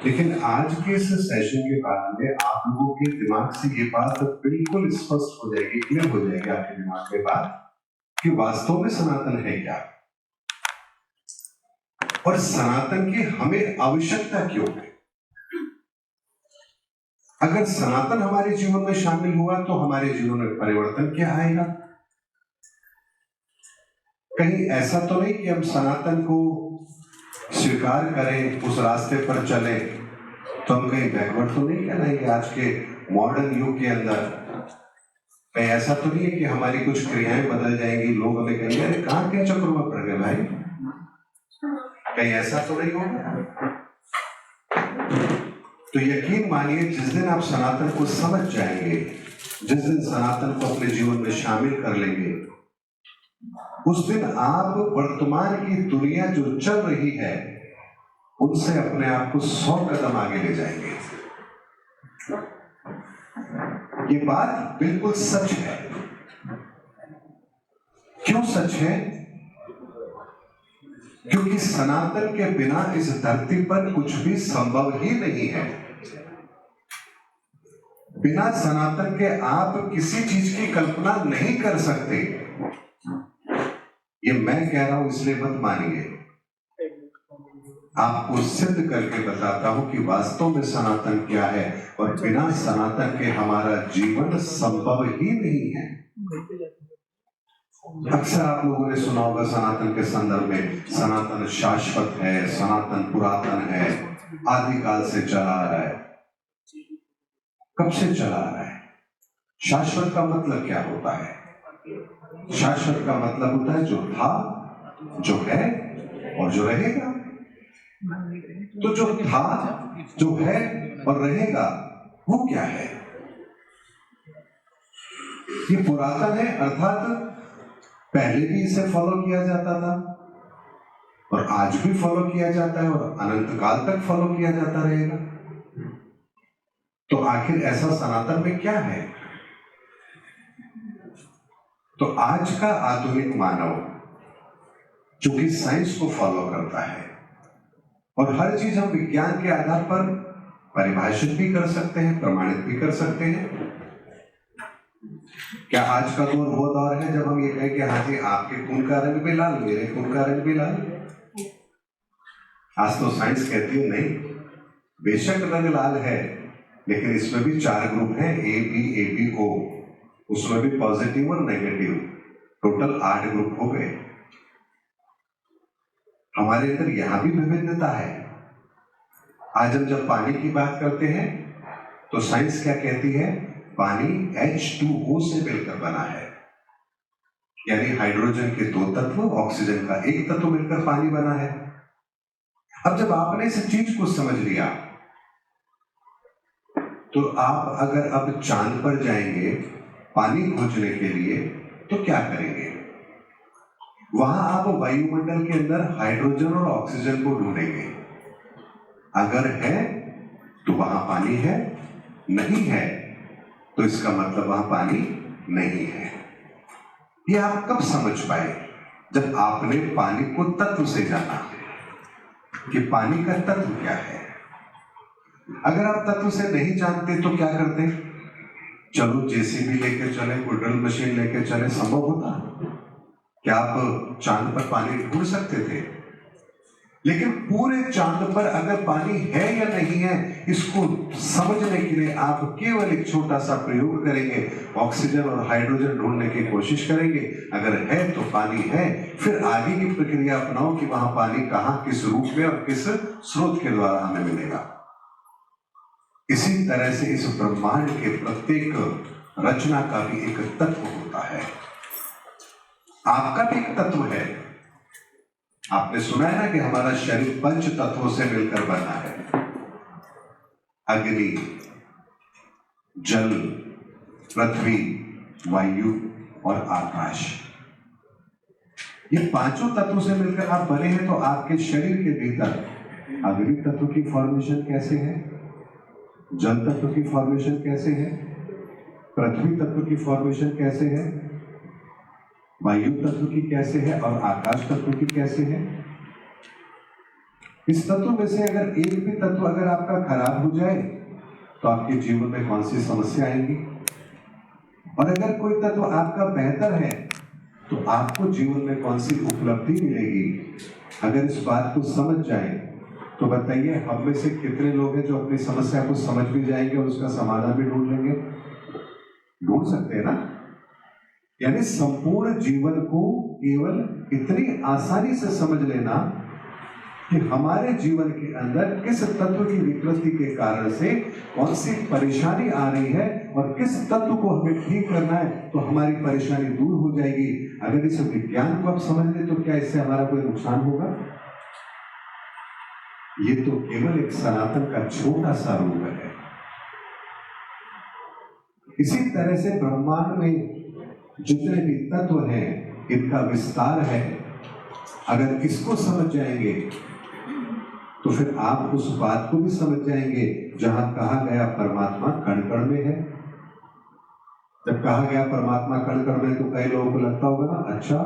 लेकिन आज के इस सेशन के बाद में आप लोगों के दिमाग से ये बात बिल्कुल स्पष्ट हो जाएगी, क्लियर हो जाएगी आपके दिमाग में बात कि वास्तव में सनातन है क्या और सनातन की हमें आवश्यकता क्यों है। अगर सनातन हमारे जीवन में शामिल हुआ तो हमारे जीवन में परिवर्तन क्या आएगा। कहीं ऐसा तो नहीं कि हम सनातन को स्वीकार करें, उस रास्ते पर चले तो हम कहीं बैकवर्ड तो नहीं कहलाएंगे आज के मॉडर्न युग के अंदर। कहीं ऐसा तो नहीं है कि हमारी कुछ क्रियाएं बदल जाएंगी, लोग हमें कहेंगे अरे कहां के चक्रों में पड़ गए भाई। कहीं ऐसा तो नहीं होगा। तो यकीन मानिए जिस दिन आप सनातन को समझ जाएंगे, जिस दिन सनातन को अपने जीवन में शामिल कर लेंगे, उस दिन आप वर्तमान की दुनिया जो चल रही है उनसे अपने आप को 100 कदम आगे ले जाएंगे। ये बात बिल्कुल सच है। क्यों सच है? क्योंकि सनातन के बिना इस धरती पर कुछ भी संभव ही नहीं है। बिना सनातन के आप किसी चीज की कल्पना नहीं कर सकते। ये मैं कह रहा हूं इसलिए मत मानिए, आपको सिद्ध करके बताता हूं कि वास्तव में सनातन क्या है और बिना सनातन के हमारा जीवन संभव ही नहीं है। अक्सर आप लोगों ने सुना होगा सनातन के संदर्भ में, सनातन शाश्वत है, सनातन पुरातन है, आदिकाल से चला आ रहा है। कब से चला आ रहा है? शाश्वत का मतलब क्या होता है? शाश्वत का मतलब होता है जो था, जो है और जो रहेगा। तो जो था, जो है और रहेगा वो क्या है? ये पुरातन है, अर्थात पहले भी इसे फॉलो किया जाता था और आज भी फॉलो किया जाता है और अनंत काल तक फॉलो किया जाता रहेगा। तो आखिर ऐसा सनातन में क्या है? तो आज का आधुनिक मानव जो कि साइंस को फॉलो करता है और हर चीज हम विज्ञान के आधार पर परिभाषित भी कर सकते हैं, प्रमाणित भी कर सकते हैं। क्या आज का दौर वो दौर है जब हम ये कहें कि हाँ जी आपके खून का रंग भी लाल, मेरे खून का रंग भी लाल? आज तो साइंस कहती है नहीं, बेशक रंग लाल है लेकिन इसमें भी 4 ग्रुप हैं, ए बी ओ, उसमें भी पॉजिटिव और नेगेटिव, टोटल 8 ग्रुप हो गए। हमारे अंदर यहां भी विभिन्नता है। आज हम जब पानी की बात करते हैं तो साइंस क्या कहती है? पानी H2O से मिलकर बना है, यानी हाइड्रोजन के 2 तत्व, ऑक्सीजन का 1 तत्व मिलकर पानी बना है। अब जब आपने इस चीज को समझ लिया तो आप अगर अब चांद पर जाएंगे पानी खोजने के लिए तो क्या करेंगे? वहां आप वायुमंडल के अंदर हाइड्रोजन और ऑक्सीजन को ढूंढेंगे। अगर है तो वहां पानी है, नहीं है तो इसका मतलब वहां पानी नहीं है। ये आप कब समझ पाए? जब आपने पानी को तत्व से जाना कि पानी का तत्व क्या है। अगर आप तत्व से नहीं जानते तो क्या करते? चलो जेसीबी लेके चले, कोई ड्रिल मशीन लेके चले, संभव होता? क्या आप चांद पर पानी ढूंढ सकते थे? लेकिन पूरे चांद पर अगर पानी है या नहीं है इसको समझने के लिए आप केवल एक छोटा सा प्रयोग करेंगे, ऑक्सीजन और हाइड्रोजन ढूंढने की कोशिश करेंगे। अगर है तो पानी है, फिर आगे की प्रक्रिया अपनाओ कि वहां पानी कहां, किस रूप में और किस स्रोत के द्वारा हमें मिलेगा। इसी तरह से इस ब्रह्मांड के प्रत्येक रचना का भी एक तत्व होता है। आपका भी एक तत्व है। आपने सुना है ना कि हमारा शरीर 5 तत्वों से मिलकर बना है, अग्नि, जल, पृथ्वी, वायु और आकाश। ये 5 तत्वों से मिलकर आप बने हैं। तो आपके शरीर के भीतर अग्नि तत्व की फॉर्मेशन कैसे है, जल तत्व की फॉर्मेशन कैसे है, पृथ्वी तत्व की फॉर्मेशन कैसे है, वायु तत्व की कैसे है और आकाश तत्व की कैसे है। इस तत्व में से अगर एक भी तत्व अगर आपका खराब हो जाए तो आपके जीवन में कौन सी समस्या आएगी, और अगर कोई तत्व आपका बेहतर है तो आपको जीवन में कौन सी उपलब्धि मिलेगी। अगर इस बात को समझ जाए तो बताइए हम में से कितने लोग हैं जो अपनी समस्या को समझ भी जाएंगे और उसका समाधान भी ढूंढ लेंगे। ढूंढ सकते हैं ना। यानी संपूर्ण जीवन को केवल इतनी आसानी से समझ लेना कि हमारे जीवन के अंदर किस तत्व की विकृति के कारण से कौन सी परेशानी आ रही है और किस तत्व को हमें ठीक करना है तो हमारी परेशानी दूर हो जाएगी। अगर इस विज्ञान को आप समझ ले तो क्या इससे हमारा कोई नुकसान होगा? ये तो केवल एक सनातन का छोटा सा रूप है। इसी तरह से ब्रह्मांड में जितने भी तत्व हैं इनका विस्तार है। अगर इसको समझ जाएंगे तो फिर आप उस बात को भी समझ जाएंगे जहां कहा गया परमात्मा कण कण में है। जब कहा गया परमात्मा कण कण में तो कई लोगों को लगता होगा ना, अच्छा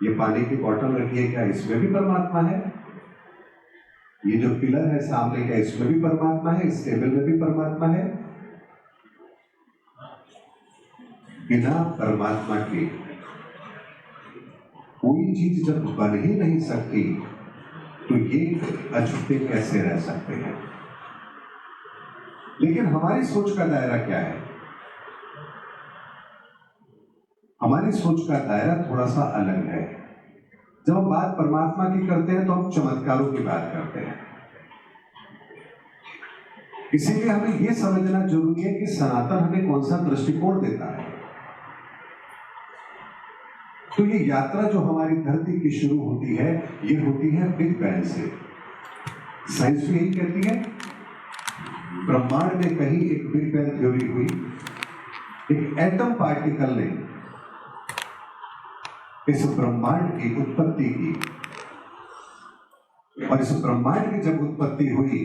ये पानी की बोतल रखी है, क्या इसमें भी परमात्मा है? ये जो पिलर है सामने का इसमें भी परमात्मा है, इस टेबल में भी परमात्मा है। बिना परमात्मा के कोई चीज जब बन ही नहीं सकती तो ये अछूते कैसे रह सकते हैं? लेकिन हमारी सोच का दायरा क्या है? हमारी सोच का दायरा थोड़ा सा अलग है। जब हम बात परमात्मा की करते हैं तो हम चमत्कारों की बात करते हैं। इसीलिए हमें यह समझना जरूरी है कि सनातन हमें कौन सा दृष्टिकोण देता है। तो ये यात्रा जो हमारी धरती की शुरू होती है ये होती है बिग बैंग से। साइंस भी यही कहती है। ब्रह्मांड में कहीं एक बिग बैंग थ्योरी हुई, एक एटम पार्टिकल ने इस ब्रह्मांड की उत्पत्ति की, और इस ब्रह्मांड की जब उत्पत्ति हुई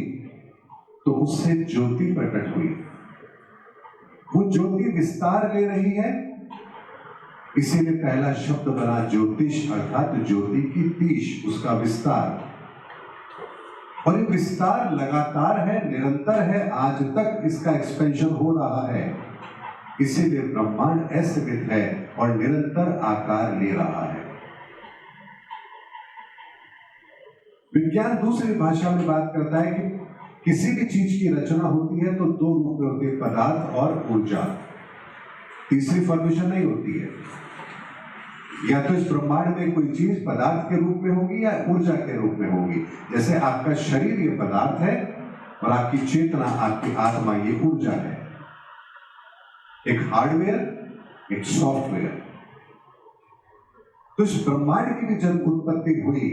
तो उससे ज्योति प्रकट हुई। वो ज्योति विस्तार ले रही है, इसीलिए पहला शब्द बना ज्योतिष, अर्थात ज्योति की तीश, उसका विस्तार। और ये विस्तार लगातार है, निरंतर है, आज तक इसका एक्सपेंशन हो रहा है। इसीलिए ब्रह्मांड असीमित है और निरंतर आकार ले रहा है। विज्ञान दूसरी भाषा में बात करता है कि किसी भी चीज की रचना होती है तो दो रूप में होती है, पदार्थ और ऊर्जा। तीसरी फॉर्मेशन नहीं होती है। या तो इस ब्रह्मांड में कोई चीज पदार्थ के रूप में होगी या ऊर्जा के रूप में होगी। जैसे आपका शरीर ये पदार्थ है और आपकी चेतना, आपकी आत्मा ये ऊर्जा है। एक हार्डवेयर, एक सॉफ्टवेयर। तो इस ब्रह्मांड की भी जब उत्पत्ति हुई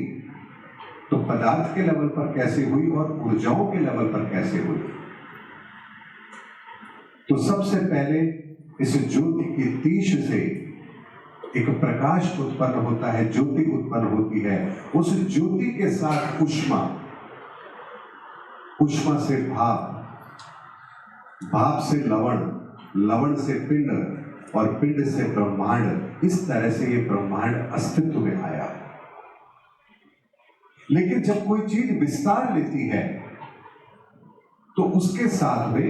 तो पदार्थ के लेवल पर कैसे हुई और ऊर्जाओं के लेवल पर कैसे हुई। तो सबसे पहले इस ज्योति की तीश से एक प्रकाश उत्पन्न होता है, ज्योति उत्पन्न होती है। उस ज्योति के साथ उष्मा, उष्मा से भाप, भाप से लवण, लवण से पिंड और पिंड से ब्रह्मांड। इस तरह से ये ब्रह्मांड अस्तित्व में आया। लेकिन जब कोई चीज विस्तार लेती है तो उसके साथ में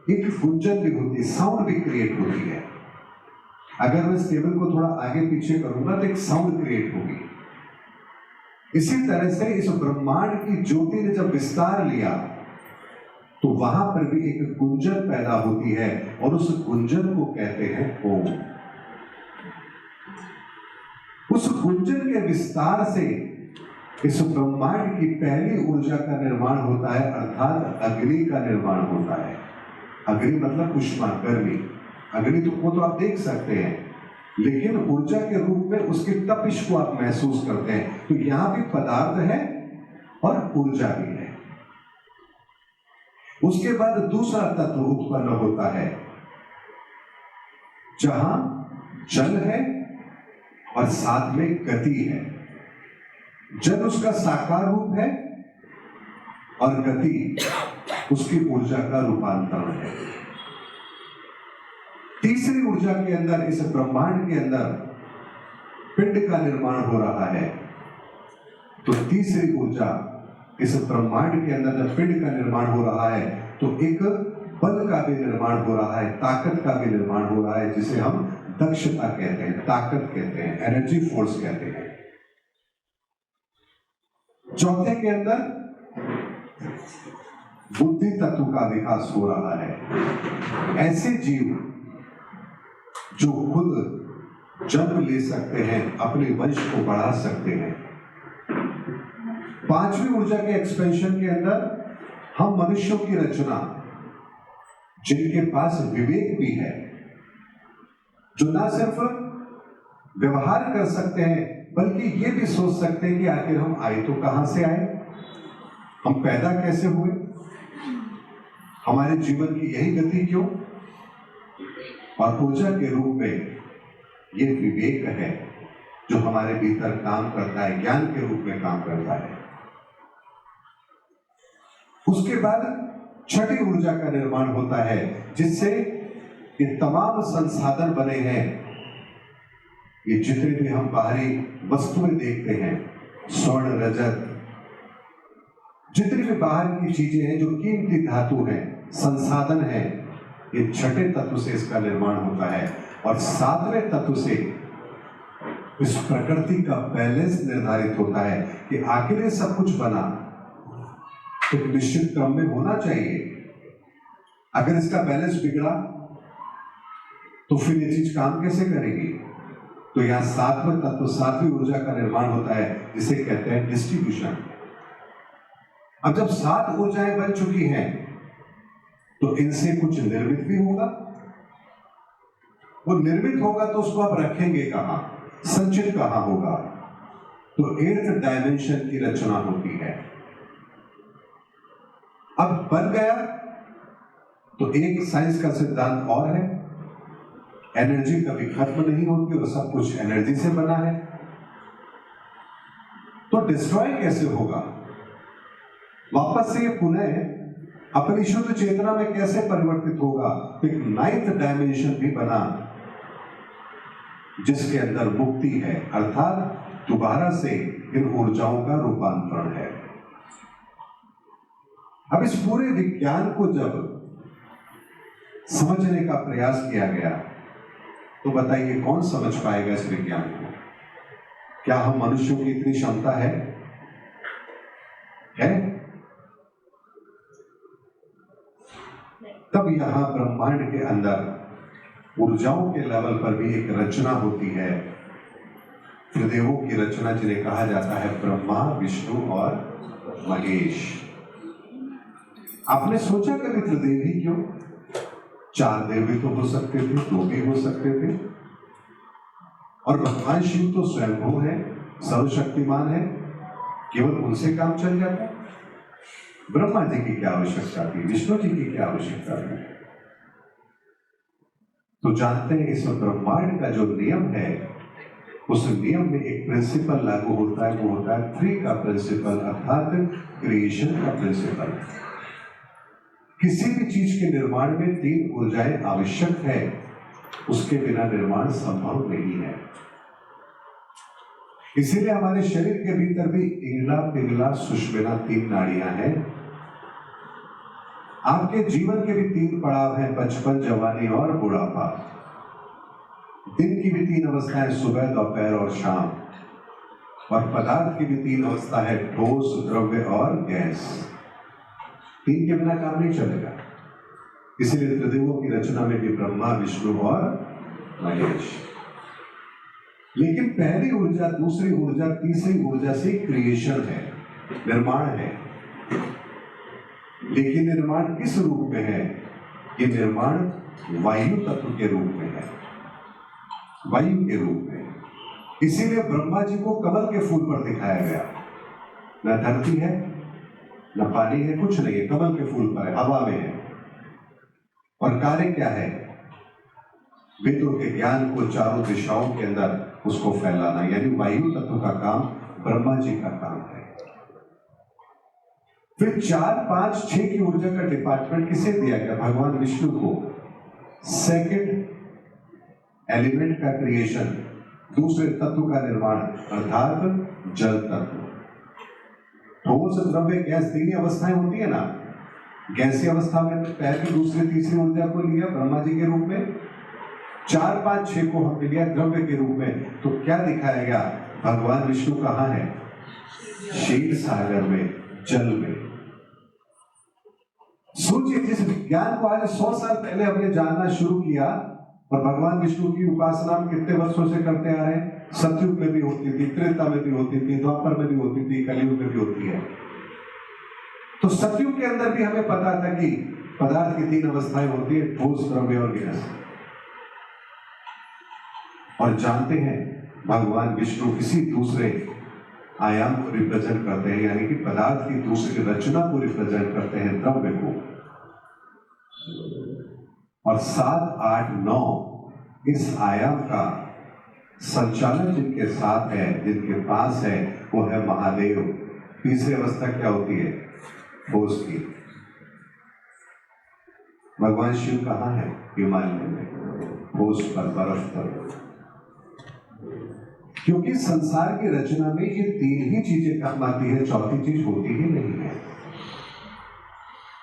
एक गुंजन भी होती है, साउंड भी क्रिएट होती है। अगर मैं इस टेबल को थोड़ा आगे पीछे करूंगा तो एक साउंड क्रिएट होगी। इसी तरह से इस ब्रह्मांड की ज्योति ने जब विस्तार लिया तो वहां पर भी एक गुंजन पैदा होती है और उस गुंजन को कहते हैं ओम। उस गुंजन के विस्तार से इस ब्रह्मांड की पहली ऊर्जा का निर्माण होता है, अर्थात अग्नि का निर्माण होता है। अग्नि मतलब उष्मा, गर्मी। अग्नि को तो आप देख सकते हैं, लेकिन ऊर्जा के रूप में उसकी तपिश को आप महसूस करते हैं। तो यहां भी पदार्थ है और ऊर्जा भी है। उसके बाद दूसरा तत्व उत्पन्न होता है जहां जल है और साथ में गति है। जल उसका साकार रूप है और गति उसकी ऊर्जा का रूपांतरण है। तीसरी ऊर्जा के अंदर, इस ब्रह्मांड के अंदर पिंड का निर्माण हो रहा है। तो तीसरी ऊर्जा इस ब्रह्मांड के अंदर जब पिंड का निर्माण हो रहा है तो एक बल का भी निर्माण हो रहा है, ताकत का भी निर्माण हो रहा है, जिसे हम दक्षता कहते हैं, ताकत कहते हैं, एनर्जी फोर्स कहते हैं। चौथे के अंदर बुद्धि तत्व का विकास हो रहा है। ऐसे जीव जो खुद जन्म ले सकते हैं, अपने वंश को बढ़ा सकते हैं। पांचवी ऊर्जा के एक्सपेंशन के अंदर हम मनुष्यों की रचना, जिनके पास विवेक भी है, जो ना सिर्फ व्यवहार कर सकते हैं बल्कि ये भी सोच सकते हैं कि आखिर हम आए तो कहां से आए, हम पैदा कैसे हुए, हमारे जीवन की यही गति क्यों। और ऊर्जा के रूप में ये विवेक है जो हमारे भीतर काम करता है, ज्ञान के रूप में काम करता है। उसके बाद छठी ऊर्जा का निर्माण होता है, जिससे ये तमाम संसाधन बने हैं। ये जितने भी हम बाहरी वस्तुएं देखते हैं, स्वर्ण रजत, जितनी भी बाहर की चीजें हैं, जो कीमती धातु हैं, संसाधन हैं, ये छठे तत्व से इसका निर्माण होता है। और सातवें तत्व से इस प्रकृति का बैलेंस निर्धारित होता है कि आखिर ये सब कुछ बना एक निश्चित क्रम में होना चाहिए। अगर इसका बैलेंस बिगड़ा तो फिर ये चीज काम कैसे करेगी। तो यहां सातवें तत्व, सातवीं ऊर्जा का निर्माण होता है, जिसे कहते हैं डिस्ट्रीब्यूशन। अब जब 7 ऊर्जाएं बन चुकी हैं तो इनसे कुछ निर्मित भी होगा। वो निर्मित होगा तो उसको आप रखेंगे कहां, संचित कहां होगा। तो 8th डायमेंशन की रचना होती है। अब बन गया तो एक साइंस का सिद्धांत और है, एनर्जी कभी खत्म नहीं होती और सब कुछ एनर्जी से बना है। तो डिस्ट्रॉय कैसे होगा, वापस से ये पुनः अपनी शुद्ध चेतना में कैसे परिवर्तित होगा। तो एक 9th डायमेंशन भी बना, जिसके अंदर मुक्ति है, अर्थात दोबारा से इन ऊर्जाओं का रूपांतरण है। अब इस पूरे विज्ञान को जब समझने का प्रयास किया गया तो बताइए कौन समझ पाएगा इस विज्ञान को। क्या हम मनुष्यों की इतनी क्षमता है? तब यहां ब्रह्मांड के अंदर ऊर्जाओं के लेवल पर भी एक रचना होती है, त्रिदेवों की रचना, जिन्हें कहा जाता है ब्रह्मा, विष्णु और महेश। आपने सोचा कभी त्रिदेव ही क्यों? 4 देव भी तो हो सकते थे, 2 भी हो सकते थे। और भगवान शिव तो स्वयंभू है, सर्वशक्तिमान है, केवल उनसे काम चल जाता। ब्रह्मा जी की क्या आवश्यकता थी, विष्णु जी की क्या आवश्यकता थी। तो जानते हैं इस ब्रह्मांड का जो नियम है, उस नियम में एक प्रिंसिपल लागू होता है, वो होता है 3 का प्रिंसिपल, अर्थात क्रिएशन का प्रिंसिपल। किसी भी चीज के निर्माण में 3 ऊर्जाएं आवश्यक है, उसके बिना निर्माण संभव नहीं है। इसीलिए हमारे शरीर के भीतर भी इंगला, पिंगला, सुषुम्ना 3 नाड़ियां हैं। आपके जीवन के भी 3 पड़ाव हैं, बचपन, जवानी और बुढ़ापा। दिन की भी 3 अवस्थाएं, सुबह, दोपहर और शाम। और पदार्थ की भी 3 अवस्था है, ठोस, द्रव्य और गैस। 3 के बिना काम नहीं चलेगा। इसीलिए त्रिदेवों की रचना में भी ब्रह्मा, विष्णु और महेश। लेकिन पहली ऊर्जा, दूसरी ऊर्जा, तीसरी ऊर्जा से क्रिएशन है, निर्माण है। लेकिन निर्माण किस रूप में है? ये निर्माण वायु तत्व के रूप में है, वायु के रूप में। इसीलिए ब्रह्मा जी को कमल के फूल पर दिखाया गया। न धरती है, न पानी है, कुछ नहीं है, कमल के फूल पर है, हवा में है। और कार्य क्या है? वेदों के ज्ञान को चारों दिशाओं के अंदर उसको फैलाना, यानी वायु तत्व का काम ब्रह्मा जी का काम है। फिर 4, 5, 6 की ऊर्जा का डिपार्टमेंट किसे दिया गया? भगवान विष्णु को। 2nd एलिमेंट का क्रिएशन, दूसरे तत्व का निर्माण, अर्थात जल तत्व। ठोस, द्रव्य, गैस, तीन ही अवस्थाएं होती है ना। गैसीय अवस्था में पहली, दूसरी, तीसरी ऊर्जा को लिया ब्रह्मा जी के रूप में, 4, 5, 6 को हमने लिया द्रव्य के रूप में। तो क्या दिखाया गया? भगवान विष्णु कहाँ है? क्षीर सागर में, जल में। सोचिए, जिस विज्ञान को आज 100 साल पहले हमने जानना शुरू किया, और भगवान विष्णु की उपासना हम कितने वर्षों से करते आ रहे हैं। सतयुग में भी होती थी, त्रेता में भी होती थी, द्वापर में भी होती थी, कलयुग में भी होती है। तो सतयुग के अंदर भी हमें पता था कि पदार्थ की 3 अवस्थाएं होती है, ठोस, द्रव्य और गैस। और जानते हैं भगवान विष्णु किसी दूसरे आयाम को रिप्रेजेंट करते हैं, यानी कि पदार्थ की दूसरी रचना को रिप्रेजेंट करते हैं, द्रव्य को। और 7, 8, 9 इस आयाम का संचालन जिनके साथ है, जिनके पास है, वो है महादेव। तीसरी अवस्था क्या होती है? ठोस की। भगवान शिव कहाँ है? हिमालय में, ठोस पर, बर्फ पर। क्योंकि संसार की रचना में ये 3 ही चीजें काम आती है, चौथी चीज होती ही नहीं है।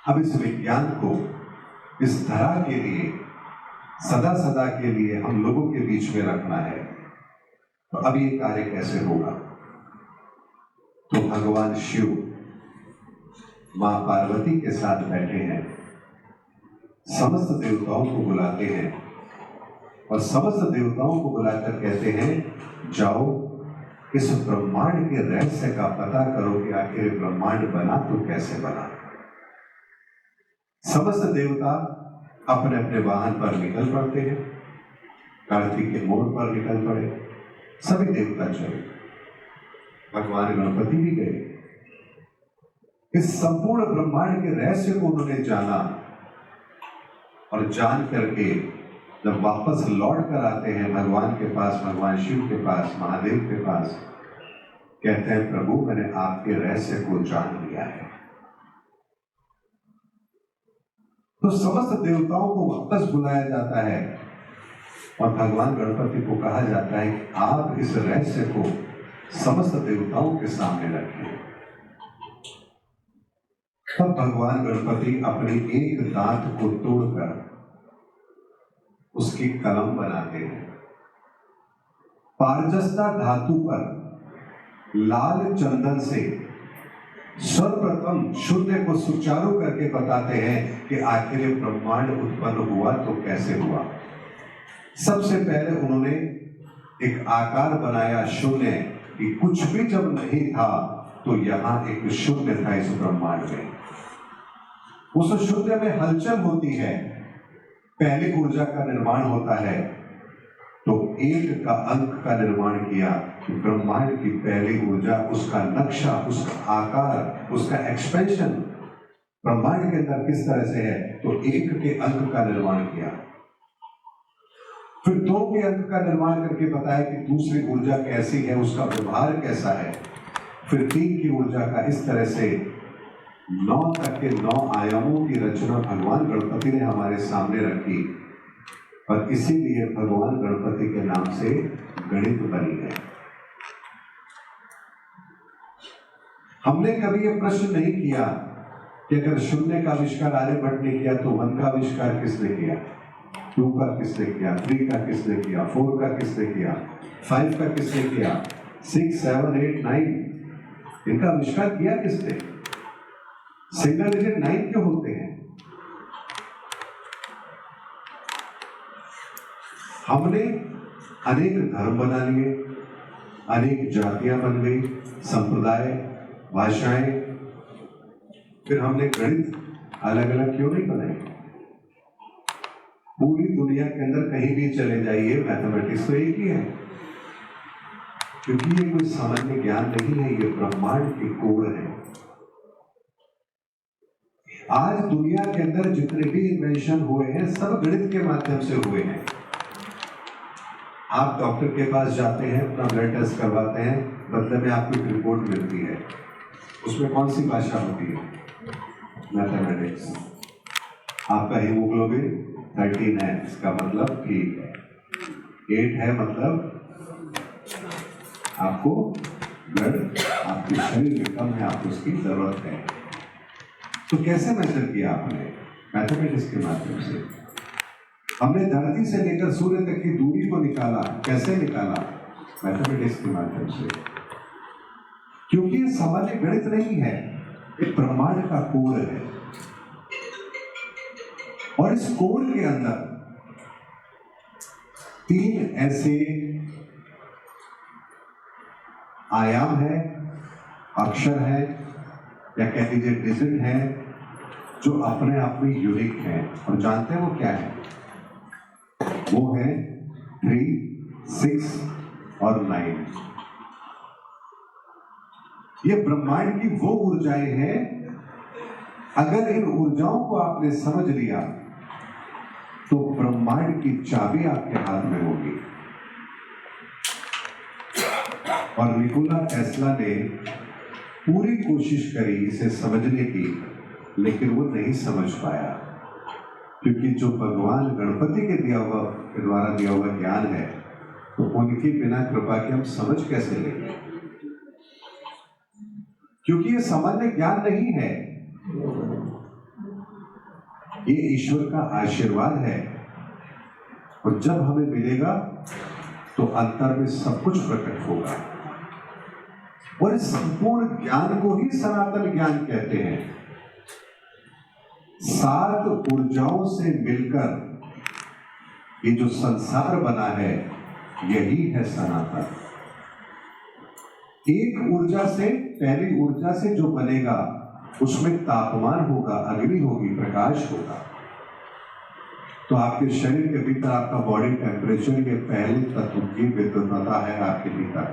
अब इस विज्ञान को इस धरा के लिए सदा सदा के लिए हम लोगों के बीच में रखना है। तो अब ये कार्य कैसे होगा? तो भगवान शिव मां पार्वती के साथ बैठे हैं, समस्त देवताओं को बुलाते हैं, और समस्त देवताओं को बुलाकर कहते हैं, जाओ इस ब्रह्मांड के रहस्य का पता करो कि आखिर ब्रह्मांड बना तो कैसे बना। समस्त देवता अपने अपने वाहन पर निकल पड़ते हैं। कार्तिक के मोड़ पर निकल पड़े, सभी देवता चले, भगवान गणपति भी गए। इस संपूर्ण ब्रह्मांड के रहस्य को उन्होंने जाना, और जान करके जब वापस लौट कर आते हैं भगवान के पास, भगवान शिव के पास, महादेव के पास, कहते हैं, प्रभु मैंने आपके रहस्य को जान लिया है। तो समस्त देवताओं को वापस बुलाया जाता है, और भगवान गणपति को कहा जाता है कि आप इस रहस्य को समस्त देवताओं के सामने रखें। तब भगवान गणपति अपनी एक दांत को तोड़कर उसकी कलम बनाते हैं। पारजस्ता धातु पर लाल चंदन से सर्वप्रथम शून्य को सुचारू करके बताते हैं कि आखिर ब्रह्मांड उत्पन्न हुआ तो कैसे हुआ। सबसे पहले उन्होंने एक आकार बनाया शून्य, कि कुछ भी जब नहीं था तो यहां एक शून्य था इस ब्रह्मांड में। उस शून्य में हलचल होती है, पहली ऊर्जा का निर्माण होता है। तो 1 का अंक का निर्माण किया, ब्रह्मांड की पहली ऊर्जा, उसका नक्शा, उसका आकार, उसका एक्सपेंशन ब्रह्मांड के अंदर किस तरह से है, तो 1 के अंक का निर्माण किया। फिर 2 के अंक का निर्माण करके बताया कि दूसरी ऊर्जा कैसी है, उसका व्यवहार कैसा है। फिर 3 की ऊर्जा का, इस तरह से 9 तक के 9 आयामों की रचना भगवान गणपति ने हमारे सामने रखी, और इसीलिए भगवान गणपति के नाम से गणित बनी है। हमने कभी यह प्रश्न नहीं किया कि अगर शून्य का आविष्कार आर्यभट्ट ने किया तो 1 का आविष्कार किसने किया, 2 का किसने किया, 3 का किसने किया, 4 का किसने किया, 5 का किसने किया, 6, 7, 8, 9 इनका आविष्कार किया किसने? सिंगल डिजिट 9 क्यों होते हैं? हमने अनेक धर्म बना लिए, अनेक जातियां बन गई, संप्रदाय, भाषाएं, फिर हमने गणित अलग अलग क्यों नहीं बनाए? पूरी दुनिया के अंदर कहीं भी चले जाइए, मैथमेटिक्स तो एक ही है, क्योंकि ये कोई सामान्य ज्ञान नहीं है, ये ब्रह्मांड की कोड़ है। आज दुनिया के अंदर जितने भी इन्वेंशन हुए हैं सब गणित के माध्यम से हुए हैं। आप डॉक्टर के पास जाते हैं, अपना ब्लड टेस्ट करवाते हैं, बदले में आपको एक रिपोर्ट मिलती है, उसमें कौन सी भाषा होती है? मैथमेटिक्स। आपका हीमोग्लोबिन 13 है, इसका मतलब ठीक है, 8 है मतलब आपको ब्लड आपके शरीर में कम है, आपको उसकी जरूरत है। तो कैसे मेजर किया आपने? मैथमेटिक्स के माध्यम से। हमने धरती से लेकर सूर्य तक की दूरी को निकाला। कैसे निकाला? मैथमेटिक्स के माध्यम से। क्योंकि ये सामान्य गणित नहीं है, ये ब्रह्मांड का कोड है। और इस कोड के अंदर 3 ऐसे आयाम है, अक्षर है, या कह लीजिए डिजिट है, जो अपने आप में यूनिक है। और जानते हैं वो क्या है? वो है 3, 6 और 9। ये ब्रह्मांड की वो ऊर्जाएं हैं, अगर इन ऊर्जाओं को आपने समझ लिया तो ब्रह्मांड की चाबी आपके हाथ में होगी। और निकोला टेस्ला ने पूरी कोशिश करी इसे समझने की, लेकिन वो नहीं समझ पाया, क्योंकि जो भगवान गणपति के द्वारा दिया हुआ ज्ञान है, तो उनकी बिना कृपा के हम समझ कैसे लेंगे? क्योंकि ये सामान्य ज्ञान नहीं है, ये ईश्वर का आशीर्वाद है। और जब हमें मिलेगा तो अंतर में सब कुछ प्रकट होगा। और इस संपूर्ण ज्ञान को ही सनातन ज्ञान कहते हैं। 7 ऊर्जाओं से मिलकर ये जो संसार बना है, यही है सनातन। एक ऊर्जा से, पहली ऊर्जा से जो बनेगा उसमें तापमान होगा, अग्नि होगी, प्रकाश होगा। तो आपके शरीर के भीतर आपका बॉडी टेम्परेचर के पहले तत्व की विद्युतता है आपके भीतर।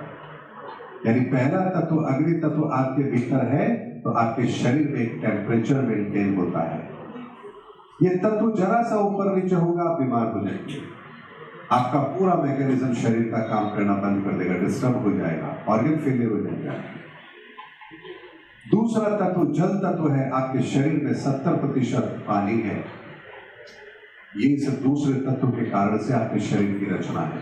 यानी पहला तत्व अग्नि तत्व आपके भीतर है, तो आपके शरीर में एक टेम्परेचर मेंटेन होता है। ये तत्व जरा सा ऊपर नीचे होगा, आप बीमार हो जाएंगे। आपका पूरा मैकेनिज्म शरीर का काम करना बंद कर देगा, डिस्टर्ब हो जाएगा, ऑर्गन फेलियर हो जाएगा। दूसरा तत्व जल तत्व है। आपके शरीर में 70% पानी है। ये सब दूसरे तत्व के कारण से आपके शरीर की रचना है।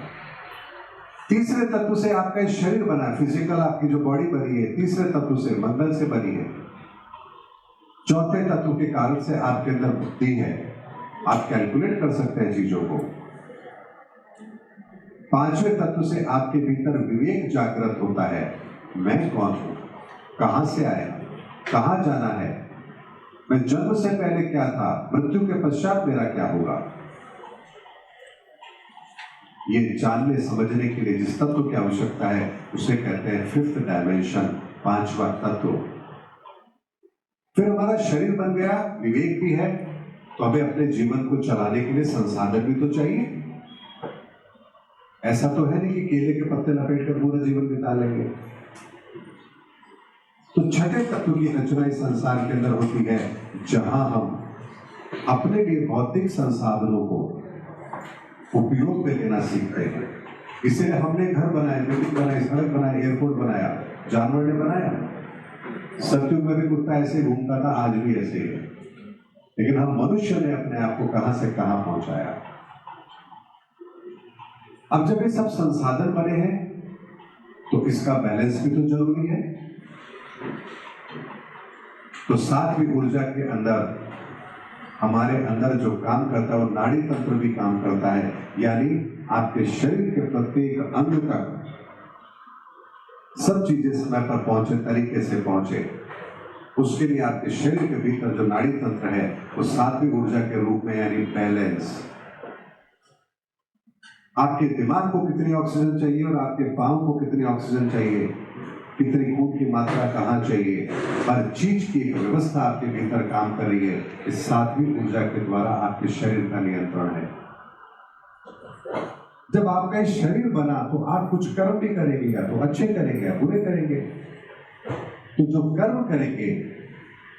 तीसरे तत्व से आपका शरीर बना, फिजिकल आपकी जो बॉडी बनी है, तीसरे तत्व से, मंगल से बनी है। चौथे तत्व के कारण से आपके अंदर बुद्धि है, आप कैलकुलेट कर सकते हैं चीजों को। पांचवें तत्व से आपके भीतर विवेक जागृत होता है। मैं कौन हूं, कहां से आया, कहां जाना है, मैं जन्म से पहले क्या था, मृत्यु के पश्चात मेरा क्या होगा। ये जानने समझने के लिए जिस तत्व की आवश्यकता है, उसे कहते हैं 5th डायमेंशन, 5वां तत्व। फिर हमारा शरीर बन गया, विवेक भी है, तो हमें अपने जीवन को चलाने के लिए संसाधन भी तो चाहिए। ऐसा तो है नहीं कि केले के पत्ते लपेट कर पूरा जीवन बिता लेंगे। तो छठे तत्व की रचना इस संसार के अंदर होती है, जहां हम अपने लिए भौतिक संसाधनों को उपयोग में लेना सीखते हैं। इसीलिए हमने घर बनाए, बिल्डिंग बनाई, सड़क बनाई, एयरपोर्ट बनाया, जानवर ने बनाया। सतयुग में भी कुत्ता ऐसे घूमता था, आज भी ऐसे ही है। लेकिन हम मनुष्य ने अपने आप को कहां से कहां पहुंचाया। अब जब ये सब संसाधन बने हैं, तो इसका बैलेंस भी तो जरूरी है। तो 7वीं ऊर्जा के अंदर हमारे अंदर जो काम करता है, वो नाड़ी तंत्र भी काम करता है। यानी आपके शरीर के प्रत्येक अंग तक सब चीजें समय पर पहुंचे, तरीके से पहुंचे। उसके लिए आपके शरीर के भीतर जो नाड़ी तंत्र है, वो 7वीं ऊर्जा के रूप में, यानी बैलेंस। आपके दिमाग को कितनी ऑक्सीजन चाहिए और आपके पांव को कितनी ऑक्सीजन चाहिए, कितनी खून की मात्रा कहाँ चाहिए, हर चीज की एक व्यवस्था आपके भीतर काम कर रही है। इस 7वीं ऊर्जा के द्वारा आपके शरीर का नियंत्रण है। जब आपका शरीर बना, तो आप कुछ कर्म भी करेंगे, या तो अच्छे करेंगे या बुरे करेंगे। तो जो कर्म करेंगे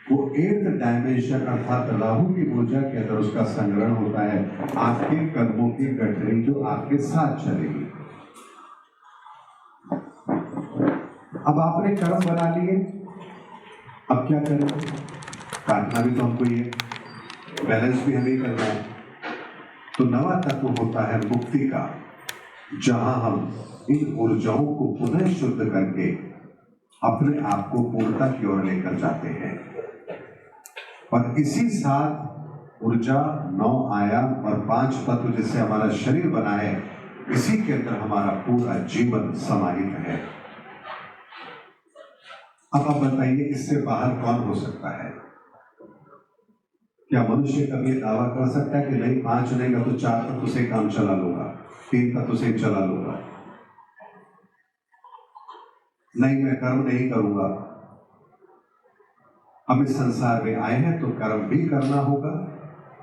वो 8th डायमेंशन अर्थात राहु की ऊर्जा के अंदर उसका संग्रहण होता है। आपके कर्मों की गठरी जो आपके साथ चलेगी। अब आपने कर्म बना लिए, अब क्या करें? काटना भी तो हमको ही है, बैलेंस भी हमें करना है। तो 9वां तत्व होता है मुक्ति का, जहां हम इन ऊर्जाओं को पुनः शुद्ध करके अपने आप को पूर्णता की ओर लेकर जाते हैं। और इसी साथ ऊर्जा, 9 आयाम और 5 तत्व जिससे हमारा शरीर बना है, इसी के अंदर हमारा पूरा जीवन समाहित है। अब आप बताइए, इससे बाहर कौन हो सकता है? क्या मनुष्य कभी दावा कर सकता है कि नहीं 5 नहीं मैं तो 4 तत्व से काम चला लूंगा, 3 तत्व से चला लूंगा, नहीं मैं कर्म नहीं करूंगा? हम इस संसार में आए हैं तो कर्म भी करना होगा,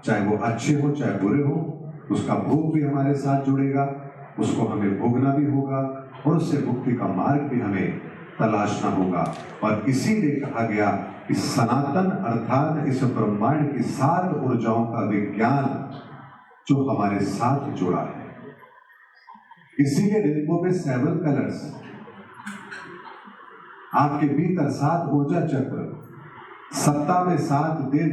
चाहे वो अच्छे हो चाहे बुरे हो, उसका भोग भी हमारे साथ जुड़ेगा, उसको हमें भोगना भी होगा और उससे मुक्ति का मार्ग भी हमें तलाशना होगा। और इसीलिए कहा गया कि सनातन अर्थात इस ब्रह्मांड की 7 ऊर्जाओं का विज्ञान जो हमारे साथ जुड़ा है। इसीलिए रेनबो में 7 कलर्स, आपके भीतर 7 ऊर्जा चक्र, सप्ताह में 7 दिन,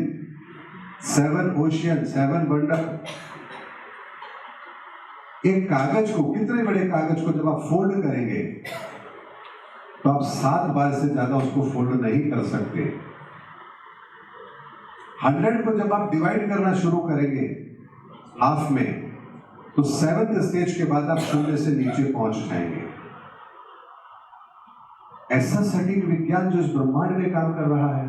7 ओशियन, 7 वंडर। एक कागज को, कितने बड़े कागज को जब आप फोल्ड करेंगे तो आप 7 बार से ज्यादा उसको फोल्ड नहीं कर सकते। 100 को जब आप डिवाइड करना शुरू करेंगे हाफ में, तो 7th स्टेज के बाद आप 0 से नीचे पहुंच जाएंगे। ऐसा सटीक विज्ञान जो इस ब्रह्मांड में काम कर रहा है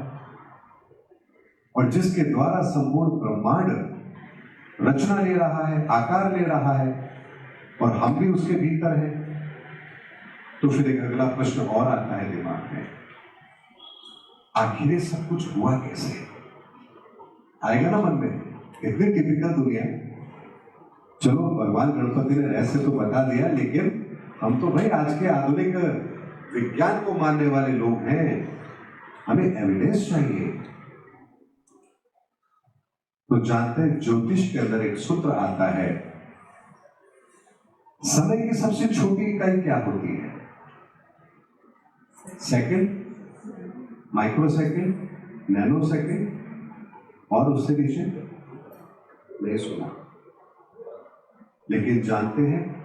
और जिसके द्वारा संपूर्ण ब्रह्मांड रचना ले रहा है, आकार ले रहा है, और हम भी उसके भीतर हैं। तो फिर एक अगला प्रश्न और आता है दिमाग में, आखिर सब कुछ हुआ कैसे? आएगा ना मन में, इतनी टिपिकल दुनिया। चलो भगवान गणपति ने रहस्य तो बता दिया, लेकिन हम तो भाई आज के आधुनिक विज्ञान को मानने वाले लोग हैं, हमें एविडेंस चाहिए। तो जानते हैं ज्योतिष के अंदर एक सूत्र आता है, समय की सबसे छोटी इकाई क्या होती है? Second, micro second, nano second, और उससे नीचे नहीं सुना। लेकिन जानते हैं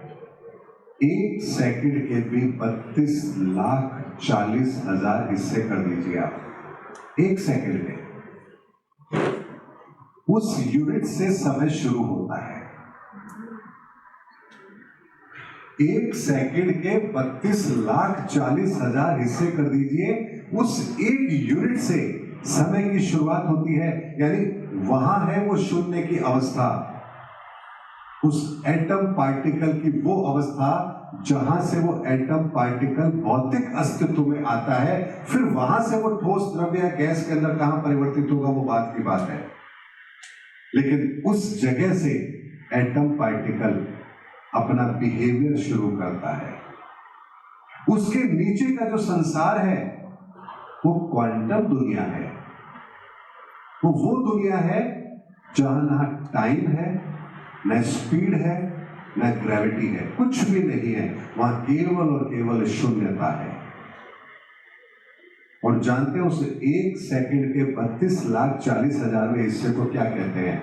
1 सेकंड के भी 32,40,000 हिस्से कर दीजिए आप 1 सेकंड में, उस यूनिट से समय शुरू होता है। 1 सेकंड के 32,40,000 हिस्से कर दीजिए, उस 1 यूनिट से समय की शुरुआत होती है। यानी वहां है वो शून्य की अवस्था, उस एटम पार्टिकल की वो अवस्था जहां से वो एटम पार्टिकल भौतिक अस्तित्व में आता है। फिर वहां से वो ठोस द्रव्य या गैस के अंदर कहां परिवर्तित होगा वो बात की बात है, लेकिन उस जगह से एटम पार्टिकल अपना बिहेवियर शुरू करता है। उसके नीचे का जो संसार है वो क्वांटम दुनिया है। वो दुनिया है जहां ना टाइम है, न स्पीड है, न ग्रेविटी है, कुछ भी नहीं है। वहां केवल और केवल शून्यता है। और जानते हैं उस 1 सेकंड के 32,40,000 हिस्से को क्या कहते हैं?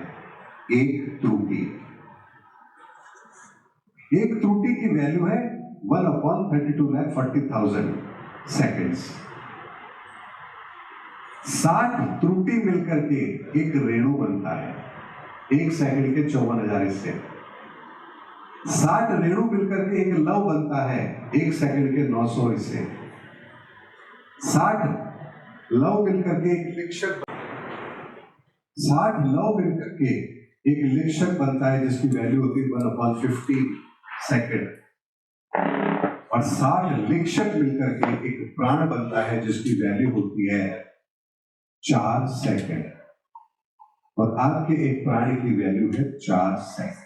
एक त्रुटि। एक त्रुटि की वैल्यू है 1/32,40,000 सेकंड्स। 60 त्रुटि मिलकर के एक रेणु बनता है। 1 सेकंड के 54,000 हिस्से। 60 रेणु मिलकर के एक लव बनता है, 1 सेकंड के 900 हिस्से। 60 लव मिलकर के एक लिक्षक, 60 लव मिलकर के एक लिक्षक बनता है जिसकी वैल्यू होती है 1/15 सेकंड। और 60 लिक्षक मिलकर के एक प्राण बनता है जिसकी वैल्यू होती है 4 सेकंड। और आपके एक प्राणी की वैल्यू है 4 सेकंड।